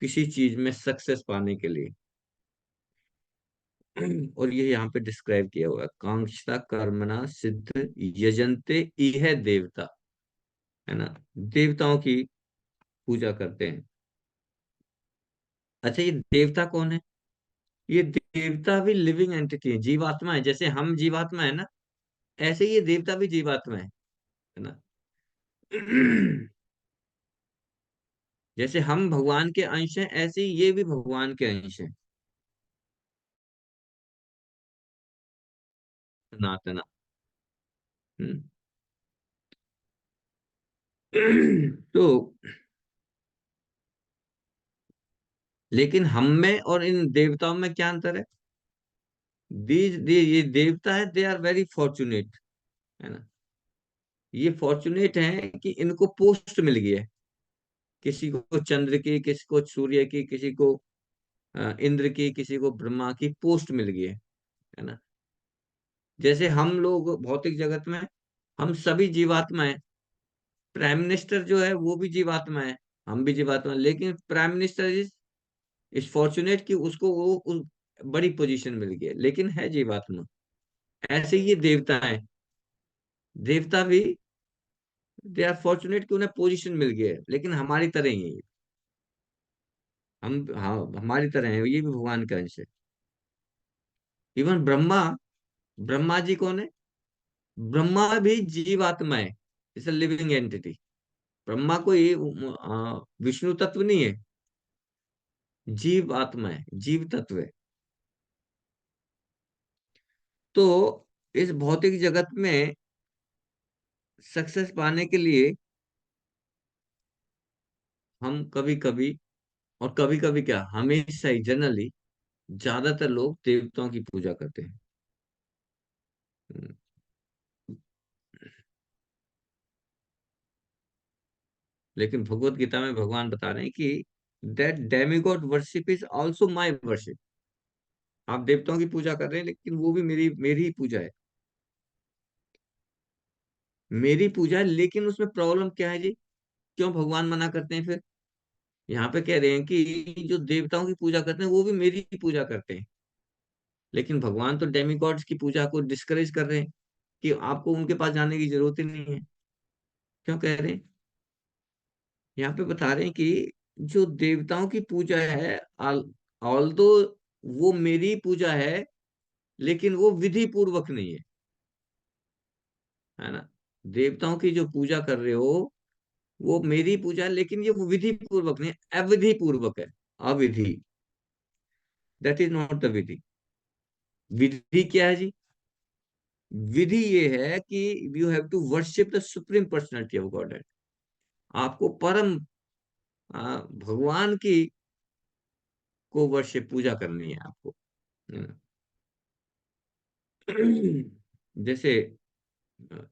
Speaker 1: किसी चीज में सक्सेस पाने के लिए। और ये यहाँ पे डिस्क्राइब किया हुआ है, कांक्षता कर्मणा सिद्ध यजंते इह देवता, है ना। देवताओं की पूजा करते हैं। अच्छा, ये देवता कौन है? ये देवता भी लिविंग एंटिटी है, जीवात्मा है। जैसे हम जीवात्मा है ना, ऐसे ये देवता भी जीवात्मा है ना। जैसे हम भगवान के अंश हैं ऐसे ही ये भी भगवान के अंश हैं, सनातना। हम्म। तो लेकिन हम में और इन देवताओं में क्या अंतर है? ये देवता है, दे आर वेरी फॉर्चुनेट, है ना। ये फॉर्चुनेट हैं कि इनको पोस्ट मिल गई है। किसी को चंद्र की, किसी को सूर्य की, किसी को इंद्र की, किसी को ब्रह्मा की पोस्ट मिल गई है ना। जैसे हम लोग भौतिक जगत में हम सभी जीवात्मा हैं। प्राइम मिनिस्टर जो है वो भी जीवात्मा है, हम भी जीवात्मा हैं, लेकिन प्राइम मिनिस्टर इज फॉर्चुनेट कि उसको वो बड़ी पोजीशन मिल गई है, लेकिन है जीवात्मा। ऐसे ही ये देवता है, देवता भी दे आर फॉर्चुनेट कि उन्हें पोजीशन मिल गई है, लेकिन हमारी तरह ही है ये। हम, हाँ, हमारी तरह है, ये भी भगवान का अंश है। इवन ब्रह्मा, ब्रह्मा जी कौन है? ब्रह्मा भी जीवात्मा है, it's a living entity. Brahma कोई विष्णु तत्व नहीं है, जीव आत्मा है, जीव तत्व है। तो इस भौतिक जगत में सक्सेस पाने के लिए हम कभी कभी, और कभी कभी क्या, हमेशा ही, जनरली ज्यादातर लोग देवताओं की पूजा करते हैं। हम्म, लेकिन भगवत गीता में भगवान बता रहे हैं कि that demigod worship is also my worship. आप देवताओं की पूजा कर रहे हैं, लेकिन वो भी मेरी मेरी ही पूजा है, मेरी पूजा है। लेकिन उसमें प्रॉब्लम क्या है जी? क्यों भगवान मना करते हैं फिर? यहाँ पे कह रहे हैं कि जो देवताओं की पूजा करते हैं वो भी मेरी ही पूजा करते हैं, लेकिन भगवान तो डेमिगॉड्स की पूजा को डिस्करेज कर रहे हैं कि आपको उनके पास जाने की जरूरत ही नहीं है। क्यों कह रहे हैं? यहाँ पे बता रहे हैं कि जो देवताओं की पूजा है, ऑल्दो वो मेरी पूजा है, लेकिन वो विधि पूर्वक नहीं है ना? देवताओं की जो पूजा कर रहे हो वो मेरी पूजा है, लेकिन ये वो विधि पूर्वक नहीं है, अविधि पूर्वक है। अविधि, that is not the vidhi. विधि क्या है जी? विधि ये है कि you have to worship the supreme personality of God. आपको परम भगवान की को वर्शिप, पूजा करनी है आपको। जैसे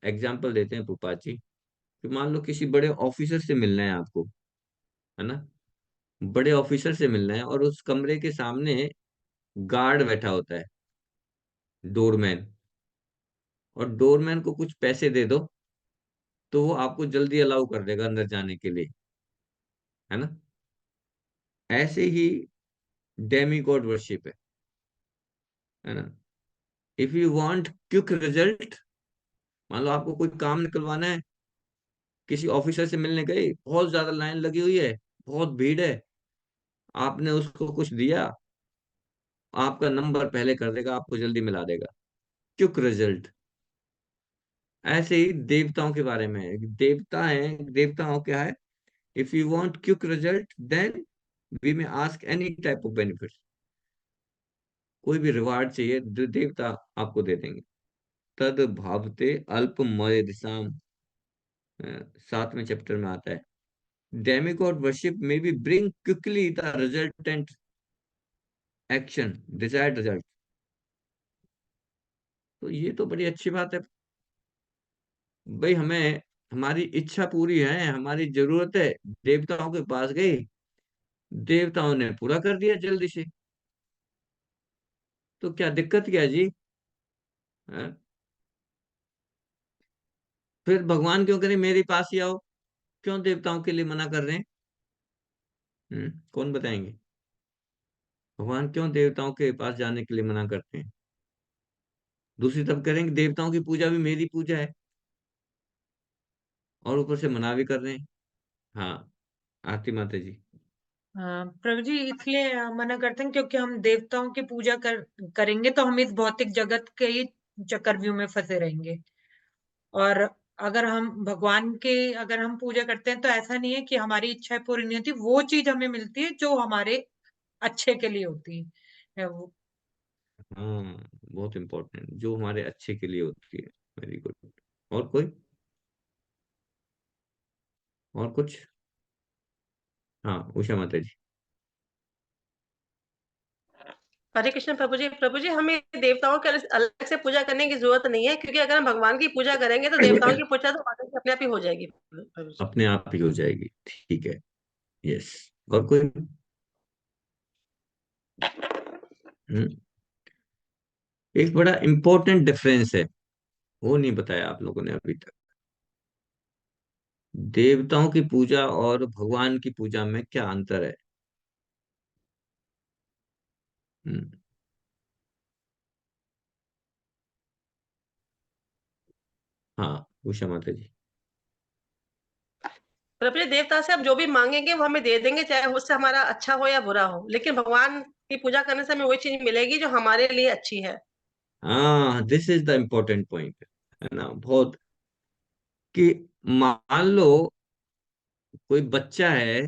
Speaker 1: एग्जाम्पल देते हैं पुपा जी, कि मान लो किसी बड़े ऑफिसर से मिलना है आपको, है ना? बड़े ऑफिसर से मिलना है और उस कमरे के सामने गार्ड बैठा होता है, डोरमैन। और डोरमैन को कुछ पैसे दे दो तो वो आपको जल्दी अलाउ कर देगा अंदर जाने के लिए, है ना? ऐसे ही डेमी गॉड वर्शिप है ना? If you want quick result, मान लो आपको कोई काम निकलवाना है, किसी ऑफिसर से मिलने गए, बहुत ज्यादा लाइन लगी हुई है, बहुत भीड़ है, आपने उसको कुछ दिया, आपका नंबर पहले कर देगा, आपको जल्दी मिला देगा, क्विक रिजल्ट। ऐसे ही देवताओं के बारे में है। देवता है, देवताओं क्या है? If you want quick result then we may ask any type of benefit. कोई भी रिवार्ड चाहिए, देवता आपको दे देंगे। तद भावते अल्पमय दिशाम, 7वें चैप्टर में आता है। डेमिगॉड वर्शिप में B bring quickly the resultant action, desired result. तो ये तो बड़ी अच्छी बात है भाई, हमें हमारी इच्छा पूरी है, हमारी जरूरत है, देवताओं के पास गई, देवताओं ने पूरा कर दिया जल्दी से। तो क्या दिक्कत क्या है जी? हाँ? फिर भगवान क्यों करें मेरे पास ही आओ? क्यों देवताओं के लिए मना कर रहे हैं? कौन बताएंगे? भगवान क्यों देवताओं के पास जाने के लिए मना करते हैं? दूसरी तरफ करेंगे देवताओं की पूजा भी मेरी पूजा है, और ऊपर से मना भी कर रहे हैं। हाँ, आरती माता जी।
Speaker 5: हाँ प्रभु जी, इसलिए मना करते हैं क्योंकि हम देवताओं की पूजा करेंगे तो हम इस भौतिक जगत के ही चक्रव्यूह में फंसे रहेंगे। और अगर हम भगवान के अगर हम पूजा करते हैं तो ऐसा नहीं है कि हमारी इच्छाएं पूरी नहीं होती, वो चीज हमें मिलती है जो हमारे अच्छे के लिए होती है वो।
Speaker 1: हाँ, बहुत इंपॉर्टेंट, जो हमारे अच्छे के लिए होती है। Very good. और कोई, और कुछ? हाँ, उषा माता जी।
Speaker 2: हरे कृष्ण प्रभु जी। प्रभु जी, हमें देवताओं के अलग से पूजा करने की जरूरत नहीं है, क्योंकि अगर हम भगवान की पूजा करेंगे तो देवताओं की पूजा तो आगे से अपने आप ही हो जाएगी प्रभु जी।
Speaker 1: अपने आप ही हो जाएगी, ठीक है। यस। और कोई? हम्म, एक बड़ा इंपॉर्टेंट डिफरेंस है, वो नहीं बताया आप लोगों ने अभी तक। देवताओं की पूजा और भगवान की पूजा में क्या अंतर है? हम्म, हाँ, उषा माता जी।
Speaker 2: प्रभु जी, देवता से हम जो भी मांगेंगे वो हमें दे देंगे, चाहे उससे हमारा अच्छा हो या बुरा हो, लेकिन भगवान की पूजा करने से हमें वही चीज मिलेगी जो हमारे लिए अच्छी है।
Speaker 1: हाँ, this is the important point, है ना, बहुत। कि मान लो कोई बच्चा है,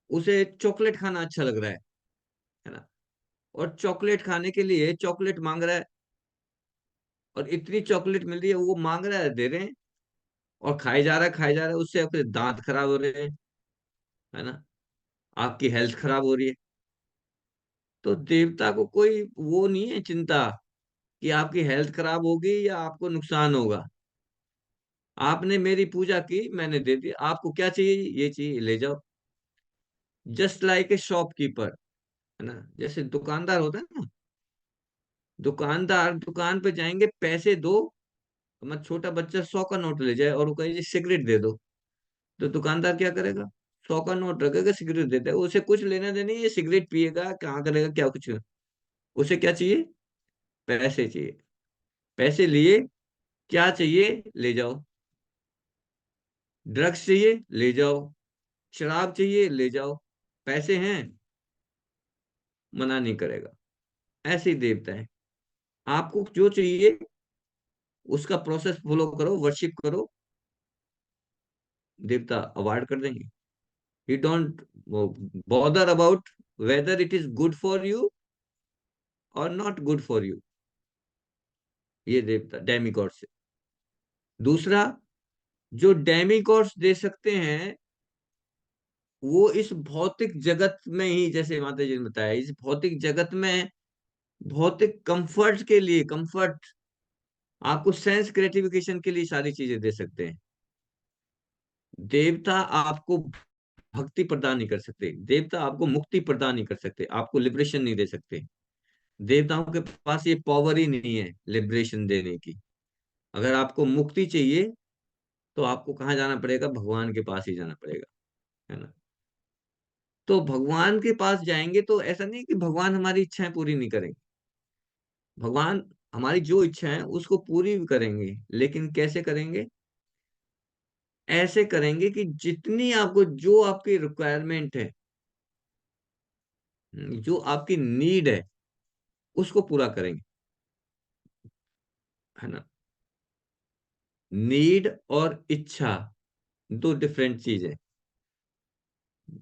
Speaker 1: उसे चॉकलेट खाना अच्छा लग रहा है ना, और चॉकलेट खाने के लिए चॉकलेट मांग रहा है, और इतनी चॉकलेट मिल रही है, वो मांग रहा है, दे रहे हैं, और खाए जा रहा है, खाए जा रहा है, उससे आपके दांत खराब हो रहे हैं, है ना, आपकी हेल्थ खराब हो रही है। तो देवता को कोई वो नहीं है चिंता कि आपकी हेल्थ खराब होगी या आपको नुकसान होगा। आपने मेरी पूजा की, मैंने दे दी, आपको क्या चाहिए, ये चाहिए, ले जाओ। जस्ट लाइक ए शॉपकीपर, है ना, जैसे दुकानदार होता है ना, दुकानदार दुकान पे जाएंगे, पैसे दो, मत छोटा बच्चा 100 का नोट ले जाए और वो कहे जी सिगरेट दे दो, तो दुकानदार क्या करेगा, 100 का नोट रखेगा, सिगरेट देता है, उसे कुछ लेना देना नहीं है, सिगरेट पिएगा, कहाँ करेगा, क्या कुछ। उसे क्या चाहिए, पैसे चाहिए। पैसे लिए, क्या चाहिए, ले जाओ। ड्रग्स चाहिए, ले जाओ। शराब चाहिए, ले जाओ। पैसे हैं, मना नहीं करेगा। ऐसे ही देवता है, आपको जो चाहिए उसका प्रोसेस फॉलो करो, वर्शिप करो, देवता अवार्ड कर देंगे। You don't bother about whether it is good for you और नॉट गुड फॉर यू। ये देवता डेमिगॉड से। दूसरा, जो डेमिगॉड्स दे सकते हैं, वो इस भौतिक जगत में ही, जैसे माता जी ने बताया, इस भौतिक जगत में भौतिक कंफर्ट के लिए, कंफर्ट, आपको सेंस ग्रेटिफिकेशन के लिए सारी चीजें दे सकते हैं। देवता आपको भक्ति प्रदान नहीं कर सकते, देवता आपको मुक्ति प्रदान नहीं कर सकते, आपको लिबरेशन नहीं दे सकते। देवताओं के पास ये पावर ही नहीं है लिबरेशन देने की। अगर आपको मुक्ति चाहिए तो आपको कहाँ जाना पड़ेगा, भगवान के पास ही जाना पड़ेगा, है ना। तो भगवान के पास जाएंगे तो ऐसा नहीं कि भगवान हमारी इच्छाएं पूरी नहीं करेंगे। भगवान हमारी जो इच्छा है उसको पूरी भी करेंगे, लेकिन कैसे करेंगे, ऐसे करेंगे कि जितनी आपको, जो आपकी रिक्वायरमेंट है, जो आपकी नीड है, उसको पूरा करेंगे, है ना। नीड और इच्छा दो डिफरेंट चीज है।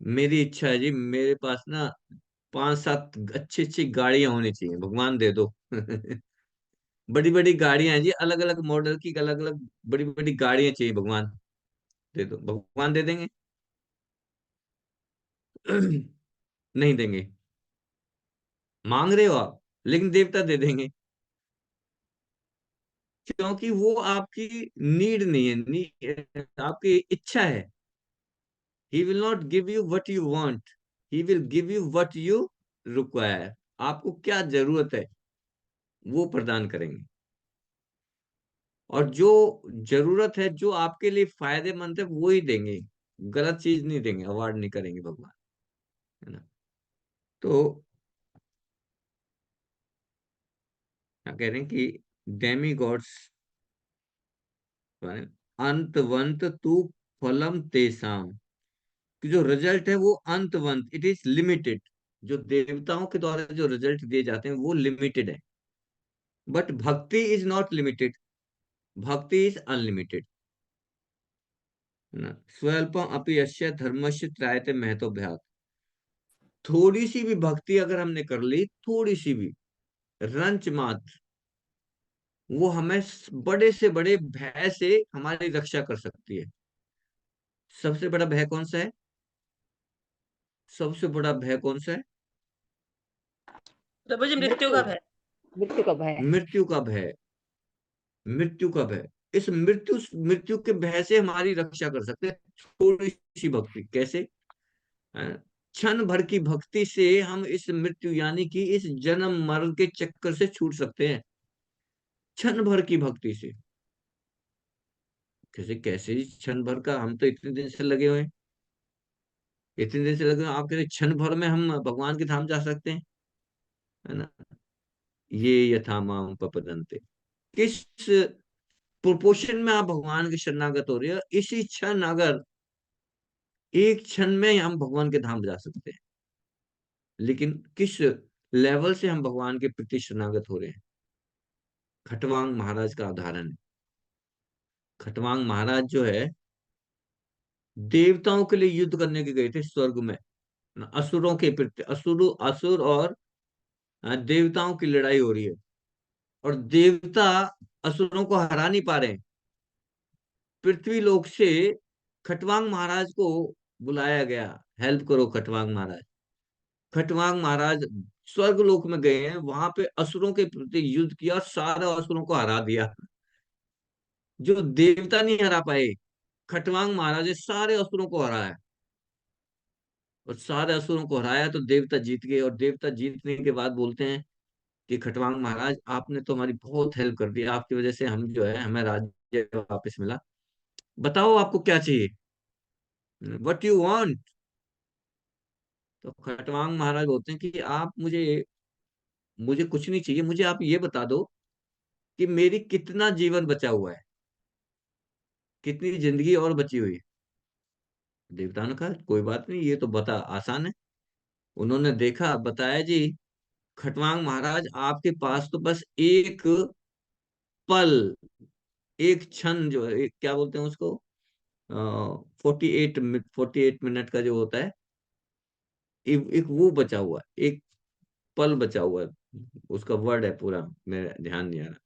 Speaker 1: मेरी इच्छा है जी, मेरे पास ना 5-7 अच्छी अच्छी गाड़ियां होनी चाहिए, भगवान दे दो। बड़ी बड़ी गाड़ियां हैं जी, अलग अलग मॉडल की, अलग अलग बड़ी बड़ी गाड़ियां चाहिए, भगवान दे दो, भगवान दे देंगे। नहीं देंगे। मांग रहे हो आप, लेकिन देवता दे देंगे, क्योंकि वो आपकी नीड नहीं है, आपकी इच्छा है। He will not give you what you want, he will give you what you require. आपको क्या जरूरत है, वो प्रदान करेंगे। और जो जरूरत है, जो आपके लिए फायदेमंद है, वो ही देंगे, गलत चीज नहीं देंगे, अवार्ड नहीं करेंगे भगवान, है ना। तो क्या कह रहे हैं कि डेमी गॉड्स, अंतवंत तू फलम तेसाम, कि जो रिजल्ट है वो अंतवंत, इट इज लिमिटेड। जो देवताओं के द्वारा जो रिजल्ट दिए जाते हैं वो लिमिटेड है, बट भक्ति इज नॉट लिमिटेड, भक्ति इज अनलिमिटेड, है ना। स्वल्पम अपि यस्य धर्मस्य त्रायते महतो, थोड़ी सी भी भक्ति अगर हमने कर ली, थोड़ी सी भी, रंच मात्र, वो हमें बड़े से बड़े भय से हमारी रक्षा कर सकती है। सबसे बड़ा भय कौन सा है, सबसे बड़ा भय कौन सा है,
Speaker 2: प्रभु जी, मृत्यु
Speaker 4: मृत्यु,
Speaker 2: का भय।
Speaker 4: मृत्यु का भय।
Speaker 1: मृत्यु का भय। मृत्यु का भय, इस मृत्यु मृत्यु के भय से हमारी रक्षा कर सकते हैं थोड़ी सी भक्ति। कैसे, अ, क्षण भर की भक्ति से हम इस मृत्यु, यानी कि इस जन्म मरण के चक्कर से छूट सकते हैं, क्षण भर की भक्ति से। कैसे कैसे जी, क्षण भर का, हम तो इतने दिन से लगे हुए हैं, इतने दिन से लगे हुए हैं, आप कह रहे क्षण भर में हम भगवान के धाम जा सकते हैं, है ना। ये यथा माम पपदन्ते, किस प्रोपोर्शन में आप भगवान के शरणागत हो रहे हो, इसी क्षण अगर एक क्षण में हम भगवान के धाम जा सकते हैं, लेकिन किस लेवल से हम भगवान के प्रति शरणागत हो रहे हैं, खटवांग महाराज का उदाहरण है। खटवांग महाराज जो है, देवताओं के लिए युद्ध करने के गए थे स्वर्ग में, असुरों के प्रति। असुर और देवताओं की लड़ाई हो रही है, और देवता असुरों को हरा नहीं पा रहे हैं। पृथ्वी लोक से खटवांग महाराज को बुलाया गया, हेल्प करो खटवांग महाराज। खटवांग महाराज स्वर्ग लोक में गए हैं, वहां पे असुरों के प्रति युद्ध किया और सारे असुरों को हरा दिया। जो देवता नहीं हरा पाए, खटवांग महाराज ने सारे असुरों को हराया, और सारे असुरों को हराया तो देवता जीत गए। और देवता जीतने के बाद बोलते हैं कि खटवांग महाराज, आपने तो हमारी बहुत हेल्प कर दी, आपकी वजह से हम जो है, हमें राज्य वापस मिला। बताओ आपको क्या चाहिए, व्हाट यू वांट। तो खटवांग महाराज बोलते हैं कि आप मुझे मुझे कुछ नहीं चाहिए, मुझे आप ये बता दो कि मेरी कितना जीवन बचा हुआ है, कितनी जिंदगी और बची हुई है। देवता ने कहा कोई बात नहीं, ये तो बता आसान है। उन्होंने देखा, बताया जी, खटवांग महाराज आपके पास तो बस एक पल, एक क्षण जो है, क्या बोलते हैं उसको, 48 मिनट का जो होता है, एक वो बचा हुआ है, एक पल बचा हुआ है। उसका वर्ड है पूरा, मेरा ध्यान नहीं आ रहा।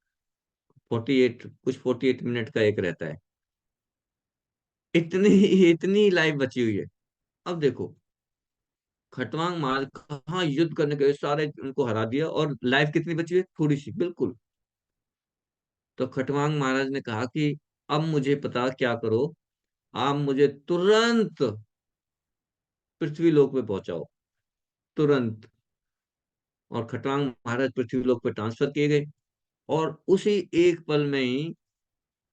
Speaker 1: 48, कुछ 48 मिनट का एक रहता है। इतनी इतनी लाइफ बची हुई है। अब देखो, खटवांग महाराज कहाँ युद्ध करने गए, सारे उनको हरा दिया, और लाइफ कितनी बची है, थोड़ी सी बिल्कुल। तो खटवांग महाराज ने कहा कि अब मुझे पता क्या करो, आप मुझे तुरंत पृथ्वी लोक में पहुंचाओ, तुरंत। और खटवांग महाराज पृथ्वी लोक पे ट्रांसफर किए गए, और उसी एक पल में ही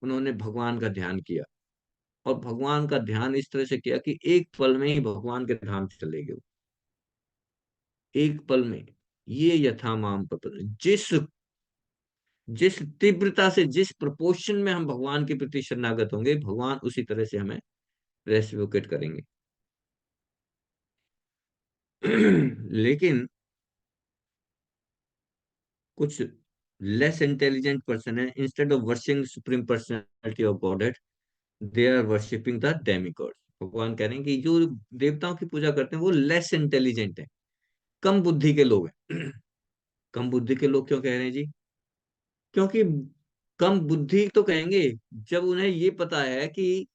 Speaker 1: उन्होंने भगवान का ध्यान किया। और भगवान का ध्यान इस तरह से किया कि एक पल में ही भगवान के धाम चले गए, एक पल में। ये यथा माम प्रपद्यते। जिस जिस तीव्रता से, जिस प्रोपोर्शन में हम भगवान के प्रति शरणागत होंगे, भगवान उसी तरह से हमें रेसिप्रोकेट करेंगे। लेकिन कुछ लेस इंटेलिजेंट पर्सन है, instead of worshipping supreme personality of God, they are worshipping the demigod. भगवान कह रहे हैं कि जो देवताओं की पूजा करते हैं वो लेस इंटेलिजेंट है, कम बुद्धि के लोग हैं। कम बुद्धि के लोग क्यों कह रहे हैं जी? क्योंकि कम बुद्धि तो कहेंगे जब उन्हें ये पता है कि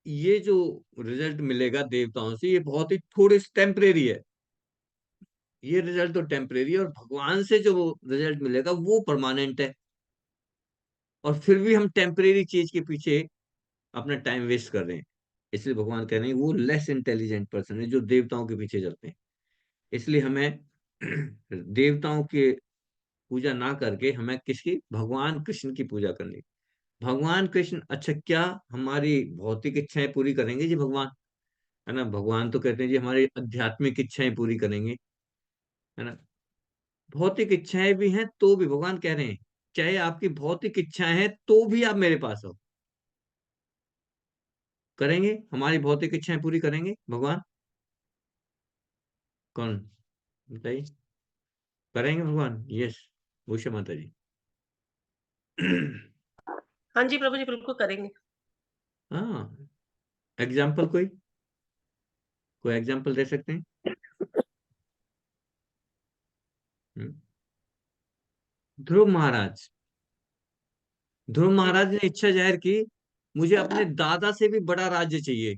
Speaker 1: ये जो रिजल्ट मिलेगा देवताओं से, ये बहुत ही थोड़े टेम्परेरी है। ये रिजल्ट तो टेम्परेरी है, और भगवान से जो रिजल्ट मिलेगा वो परमानेंट है। और फिर भी हम टेम्परेरी चीज के पीछे अपना टाइम वेस्ट कर रहे हैं। इसलिए भगवान कह रहे हैं वो लेस इंटेलिजेंट पर्सन है जो देवताओं के पीछे चलते हैं। इसलिए हमें देवताओं की पूजा ना करके हमें किसकी, भगवान कृष्ण की पूजा करनी। भगवान कृष्ण, अच्छा क्या हमारी भौतिक इच्छाएं पूरी करेंगे जी भगवान? है ना, भगवान तो कहते हैं जी हमारी आध्यात्मिक इच्छाएं पूरी करेंगे, है ना। भौतिक इच्छाएं भी हैं तो भी भगवान कह रहे हैं, चाहे आपकी भौतिक इच्छाएं हैं तो भी आप मेरे पास आओ। करेंगे हमारी भौतिक इच्छाएं पूरी करेंगे भगवान? कौन बताइए, करेंगे भगवान? यस, उषा माता जी।
Speaker 2: हाँ जी प्रभु जी, बिल्कुल करेंगे।
Speaker 1: हाँ, एग्जाम्पल कोई एग्जाम्पल दे सकते हैं? हम्म, ध्रुव महाराज। ध्रुव महाराज ने इच्छा जाहिर की, मुझे अपने दादा से भी बड़ा राज्य चाहिए,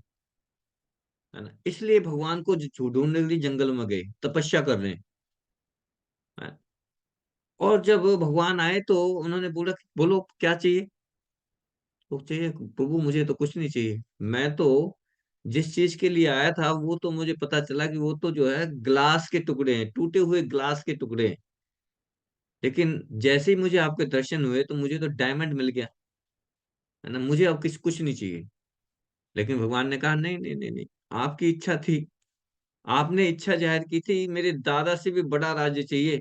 Speaker 1: है ना। इसलिए भगवान को ढूंढने के लिए जंगल में गए, तपस्या कर रहे हैं। और जब भगवान आए तो उन्होंने बोला, बोलो क्या चाहिए? तो चाहिए प्रभु, मुझे तो कुछ नहीं चाहिए। मैं तो जिस चीज के लिए आया था वो तो मुझे पता चला कि वो तो जो है ग्लास के टुकड़े हैं, टूटे हुए ग्लास के टुकड़े हैं। लेकिन जैसे ही मुझे आपके दर्शन हुए तो मुझे तो डायमंड मिल गया, है ना। मुझे अब कुछ नहीं चाहिए। लेकिन भगवान ने कहा नहीं नहीं नहीं नहीं, आपकी इच्छा थी, आपने इच्छा जाहिर की थी मेरे दादा से भी बड़ा राज्य चाहिए,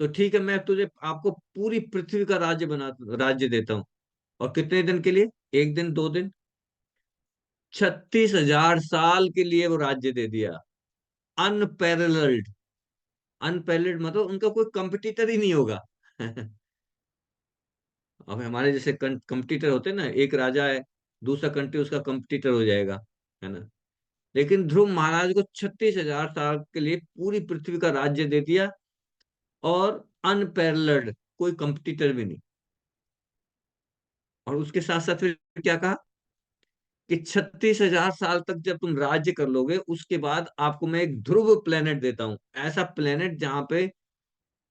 Speaker 1: तो ठीक है, मैं तुझे आपको पूरी पृथ्वी का राज्य देता हूँ। और कितने दिन के लिए? एक दिन, 2 दिन, 36,000 साल के लिए वो राज्य दे दिया। अनपैरेलल्ड। अनपैरेलल्ड मतलब उनका कोई कंपटीटर ही नहीं होगा। अब हमारे जैसे कंपटीटर होते हैं ना, एक राजा है, दूसरा कंट्री उसका कंपटीटर हो जाएगा, है ना। लेकिन ध्रुव महाराज को 36,000 साल के लिए पूरी पृथ्वी का राज्य दे दिया, और अनपैरेलल्ड, कोई कंपटीटर भी नहीं। और उसके साथ साथ फिर क्या कहा कि 36,000 साल तक जब तुम राज्य कर लोगे, उसके बाद आपको मैं एक ध्रुव प्लेनेट देता हूं, ऐसा प्लेनेट जहां पे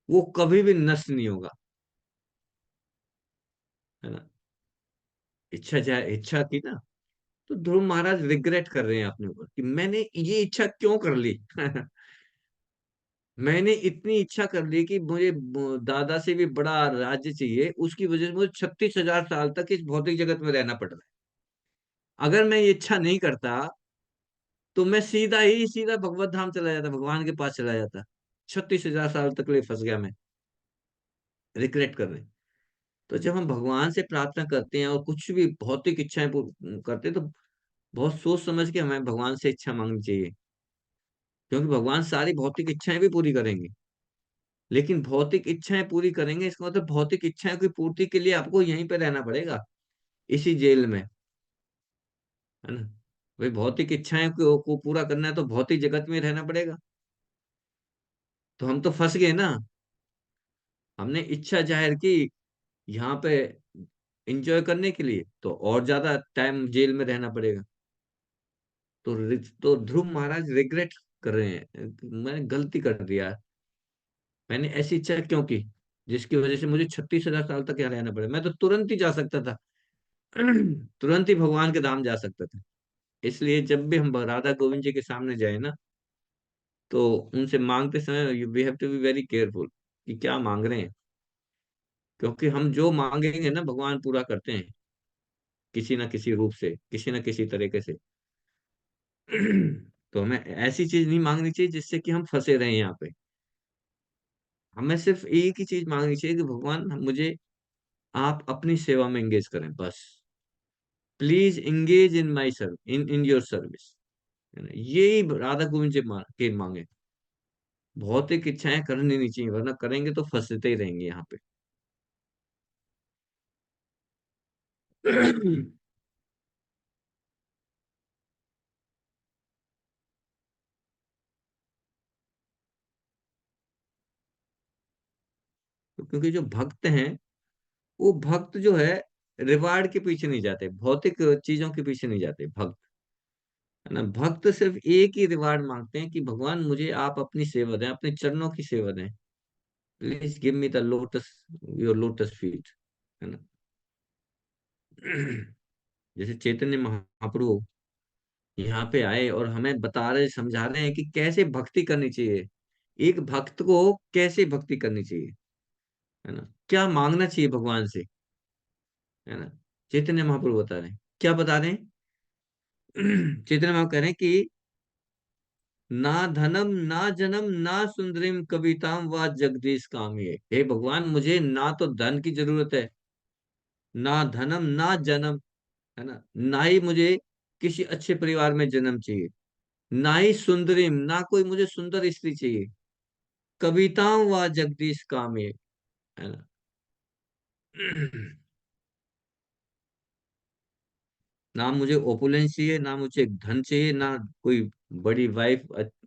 Speaker 1: वो कभी भी नष्ट नहीं होगा, है ना। इच्छा चाहे इच्छा की ना, तो ध्रुव महाराज रिग्रेट कर रहे हैं अपने ऊपर कि मैंने ये इच्छा क्यों कर ली। मैंने इतनी इच्छा कर ली कि मुझे दादा से भी बड़ा राज्य चाहिए, उसकी वजह से मुझे 36,000 साल तक इस भौतिक जगत में रहना पड़ रहा है। अगर मैं ये इच्छा नहीं करता, तो मैं सीधा भगवत धाम चला जाता, भगवान के पास चला जाता। 36,000 साल तक लिए फंस गया मैं, रिग्रेट कर रहे हैं। तो जब हम भगवान से प्रार्थना करते हैं और कुछ भी भौतिक इच्छाएं करते हैं, तो बहुत सोच समझ के हमें भगवान से इच्छा मांगनी चाहिए, क्योंकि भगवान सारी भौतिक इच्छाएं भी पूरी करेंगे। लेकिन भौतिक इच्छाएं पूरी करेंगे, इसका मतलब भौतिक इच्छाएं की पूर्ति के लिए आपको यहीं पे रहना पड़ेगा, इसी जेल में, है ना। भाई भौतिक इच्छाएं को पूरा करना है तो भौतिक जगत में रहना पड़ेगा। तो हम तो फंस गए ना। हमने इच्छा जाहिर की यहाँ पे एंजॉय करने के लिए, तो और ज्यादा टाइम जेल में रहना पड़ेगा। तो ध्रुव महाराज रिग्रेट कर रहे हैं, मैंने गलती कर दिया, मैंने ऐसी इच्छा क्यों की जिसकी वजह से मुझे 36,000 साल तक यहाँ रहना पड़े। मैं तो तुरंत ही जा सकता था। तुरंत ही भगवान के धाम जा सकता था। इसलिए जब भी हम राधा गोविंद जी के सामने जाए ना, तो उनसे मांगते समय we have to be very careful कि क्या मांग रहे हैं, क्योंकि हम जो मांगेंगे ना भगवान पूरा करते हैं, किसी ना किसी रूप से, किसी ना किसी तरीके से। तो हमें ऐसी चीज नहीं मांगनी चाहिए जिससे कि हम फंसे रहे यहाँ पे। हमें सिर्फ एक ही चीज मांगनी चाहिए कि भगवान मुझे आप अपनी सेवा में एंगेज करें, बस। Please engage in my serve in your service, है ना। यही राधा गोविंद जी के मांगे। भौतिक इच्छाएं करनी नहीं चाहिए, वरना करेंगे तो फंसते ही रहेंगे यहाँ पे। तो क्योंकि जो भक्त हैं, वो भक्त जो है रिवार्ड के पीछे नहीं जाते, भौतिक चीजों के पीछे नहीं जाते भक्त, है ना। भक्त सिर्फ एक ही रिवार्ड मांगते हैं कि भगवान मुझे आप अपनी सेवा दें, अपने चरणों की सेवा दें। Please give me the lotus, your lotus feet, है ना। जैसे चैतन्य महाप्रभु यहाँ पे आए और हमें बता रहे, समझा रहे हैं कि कैसे भक्ति करनी चाहिए, एक भक्त को कैसे भक्ति करनी चाहिए, है ना, क्या मांगना चाहिए भगवान से, है ना। चैतन्य महाप्रभु बता रहे हैं, क्या बता रहे हैं। चैतन्य महाप्रभु कह रहे हैं कि ना धनम ना जन्म ना सुंदरिम कविताम व जगदीश कामिये। हे भगवान, मुझे ना तो धन की जरूरत है, ना धनम ना जन्म, है ना, ना ही मुझे किसी अच्छे परिवार में जन्म चाहिए, ना ही सुंदरिम, ना कोई मुझे सुंदर स्त्री चाहिए, कविताओं व जगदीश कामिये, है ना। ना मुझे ओपुलेंस चाहिए, ना मुझे धन चाहिए, ना कोई बड़ी वाइफ,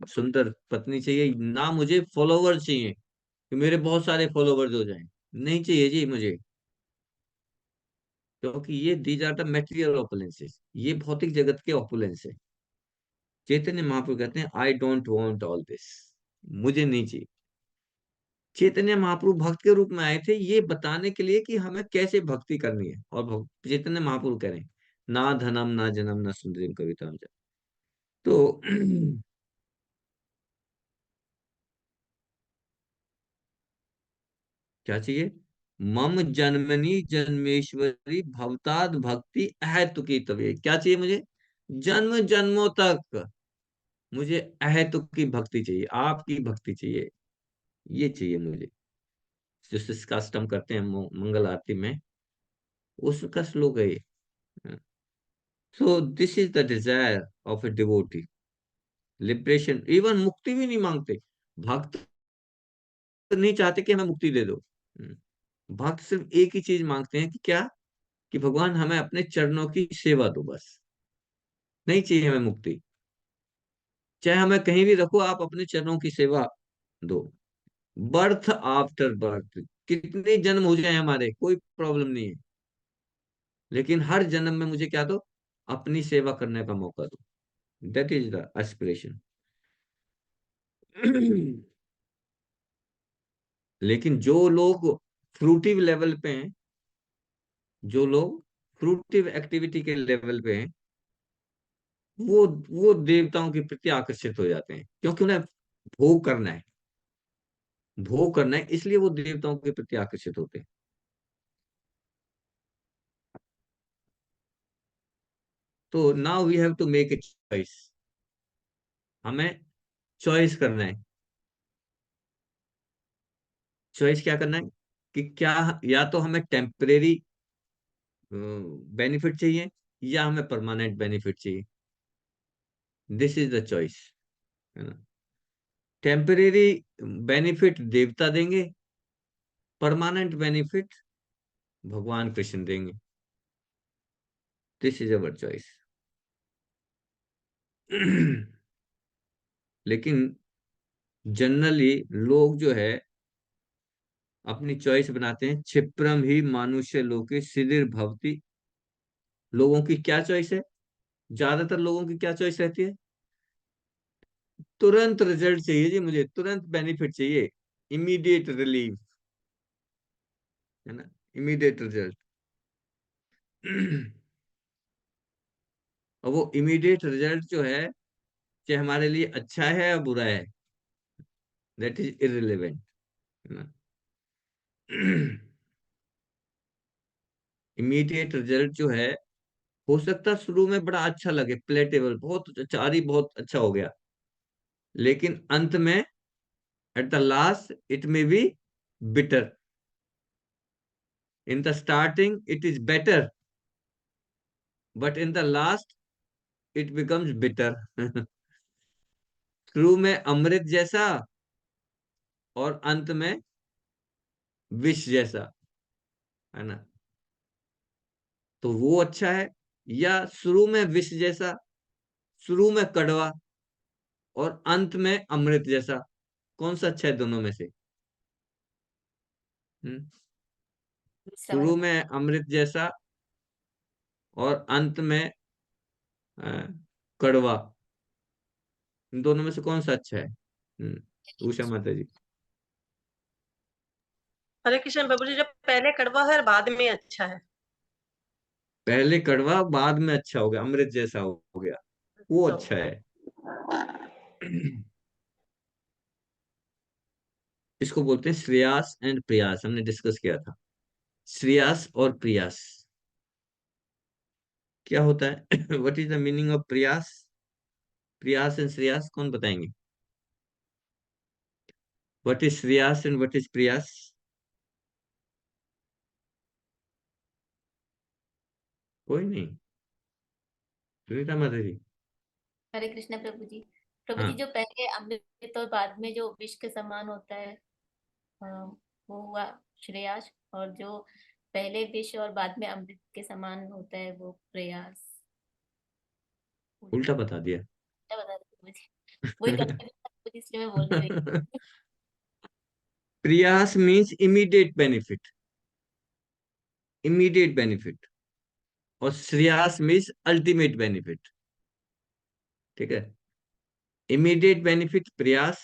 Speaker 1: सुंदर पत्नी चाहिए, ना मुझे फॉलोवर चाहिए कि मेरे बहुत सारे फॉलोवर्स हो जाएं। नहीं चाहिए जी मुझे, क्योंकि ये दीज आर द मेटेरियल ओपुलेंसेस, ये भौतिक जगत के ओपुलेंस है। चैतन्य महाप्रभु कहते हैं I don't want all this, मुझे नहीं चाहिए। चैतन्य महाप्रभु भक्त के रूप में आए थे ये बताने के लिए कि हमें कैसे भक्ति करनी है, और चैतन्य महाप्रभु कह रहे हैं ना धनम ना जन्म ना सुंदरीम कविता। तो क्या चाहिए, मम जन्मनी जन्मेश्वरी भवताद भक्ति अहेतुकी तवे। क्या चाहिए मुझे, जन्म जन्मों तक मुझे अहेतुक की भक्ति चाहिए, आपकी भक्ति चाहिए, ये चाहिए मुझे। जिसका हम करते हैं मंगल आरती में, उसका श्लोक है ये। So this is the desire of a devotee, liberation, even मुक्ति भी नहीं मांगते भक्त, नहीं चाहते कि हमें मुक्ति दे दो। भक्त सिर्फ एक ही चीज मांगते हैं कि क्या, कि भगवान हमें अपने चरणों की सेवा दो बस, नहीं चाहिए हमें मुक्ति, चाहे हमें कहीं भी रखो, आप अपने चरणों की सेवा दो। बर्थ आफ्टर बर्थ, कितने जन्म हो जाए हमारे, कोई प्रॉब्लम नहीं है, लेकिन हर जन्म में मुझे क्या दो, अपनी सेवा करने का मौका दो। That is the aspiration. लेकिन जो लोग फ्रूटिव लेवल पे हैं, जो लोग फ्रूटिव एक्टिविटी के लेवल पे हैं, वो देवताओं के प्रति आकर्षित हो जाते हैं, क्योंकि उन्हें भोग करना है, भोग करना है, इसलिए वो देवताओं के प्रति आकर्षित होते हैं। तो now we have to make a choice, हमें चॉइस करना है। चॉइस क्या करना है, कि क्या, या तो हमें टेम्परेरी बेनिफिट चाहिए, या हमें परमानेंट बेनिफिट चाहिए। दिस इज द चॉइस, है ना। टेम्परेरी बेनिफिट देवता देंगे, परमानेंट बेनिफिट भगवान कृष्ण देंगे। This is our choice. लेकिन जनरली लोग जो है अपनी चॉइस बनाते हैं, क्षिप्रम ही मानुष्य लोके सिधिर भवति। लोगों की क्या चॉइस है, ज्यादातर लोगों की क्या चॉइस रहती है, तुरंत रिजल्ट चाहिए जी, मुझे तुरंत बेनिफिट चाहिए, इमीडिएट रिलीफ, है ना, इमीडिएट रिजल्ट। और वो इमीडिएट रिजल्ट जो है, चाहे हमारे लिए अच्छा है या बुरा है, दैट इज इररिलेवेंट, है ना। इमीडिएट रिजल्ट जो है, हो सकता है शुरू में बड़ा अच्छा लगे, प्लेटेबल, बहुत अचारी, बहुत अच्छा हो गया, लेकिन अंत में, at the last it may be bitter. In the starting it is better, but in the last it becomes bitter. शुरू में अमृत जैसा, और अंत में विष जैसा, है ना। तो वो अच्छा है, या शुरू में विष जैसा, शुरू में कड़वा, और अंत में अमृत जैसा, कौन सा अच्छा है दोनों में से? हम्म?
Speaker 3: दूसरा वाला।
Speaker 1: शुरू में अमृत जैसा, और अंत में अ, कड़वा, इन दोनों में से कौन सा अच्छा है? उषा माता जी।
Speaker 2: हरे कृष्ण प्रभु जी, जो पहले कड़वा है और बाद में अच्छा है।
Speaker 1: पहले कड़वा, बाद में अच्छा हो गया, अमृत जैसा हो गया, वो
Speaker 2: तो
Speaker 1: अच्छा है। इसको बोलते हैं श्रेयास एंड प्रयास, हमने डिस्कस किया था। श्रेयास और प्रयास क्या होता है? What is the meaning of prayas? Prayas and shreyas कौन बताएंगे? What is shreyas and what is prayas? कोई नहीं, सुनीता माता जी।
Speaker 3: हरे कृष्ण प्रभु जी। प्रभु जी,
Speaker 1: हाँ,
Speaker 3: जो पहले अमृत और बाद में जो विष के समान होता है, अ, वो हुआ श्रेयास, और जो पहले विष और बाद में अमृत के समान होता है वो प्रयास। उल्टा
Speaker 1: उल्टा बता दिया।
Speaker 3: बता दो मुझे, वही कंफ्यूजन, इसलिए मैं बोल नहीं रही।
Speaker 1: प्रयास means immediate benefit, immediate benefit, और श्रेयास मीन्स अल्टीमेट बेनिफिट। ठीक है, इमीडिएट बेनिफिट प्रयास,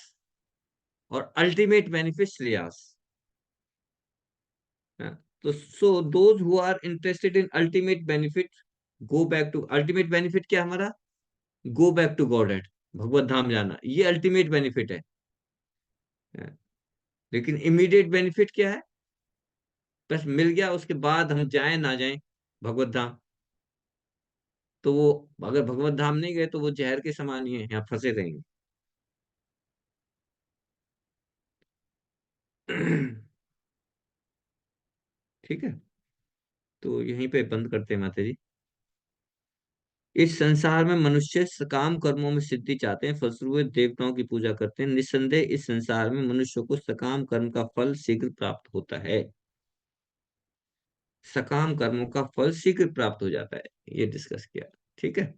Speaker 1: और अल्टीमेट बेनिफिट श्रेयास। हाँ, तो so those who are interested in ultimate benefit go back to, ultimate benefit क्या हमारा? Go back to Godhead, भगवत धाम जाना, ये अल्टीमेट बेनिफिट है। हाँ, लेकिन इमीडिएट बेनिफिट क्या है? बस मिल गया, उसके बाद हम जाएं ना जाएं भगवत धाम, तो वो, अगर भगवत धाम नहीं गए तो वो जहर के समान ही है, यहाँ फंसे रहेंगे। ठीक है, तो यहीं पे बंद करते हैं माता जी। इस संसार में मनुष्य सकाम कर्मों में सिद्धि चाहते हैं, फलस्वरूप देवताओं की पूजा करते हैं। निस्संदेह इस संसार में मनुष्य को सकाम कर्म का फल शीघ्र प्राप्त होता है। सकाम कर्मों का फल शीघ्र प्राप्त हो जाता है, ये डिस्कस किया। ठीक है।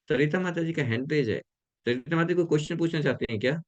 Speaker 1: सरिता माता जी का हैंड पेज है। सरिता माता जी कोई क्वेश्चन पूछना चाहते हैं क्या?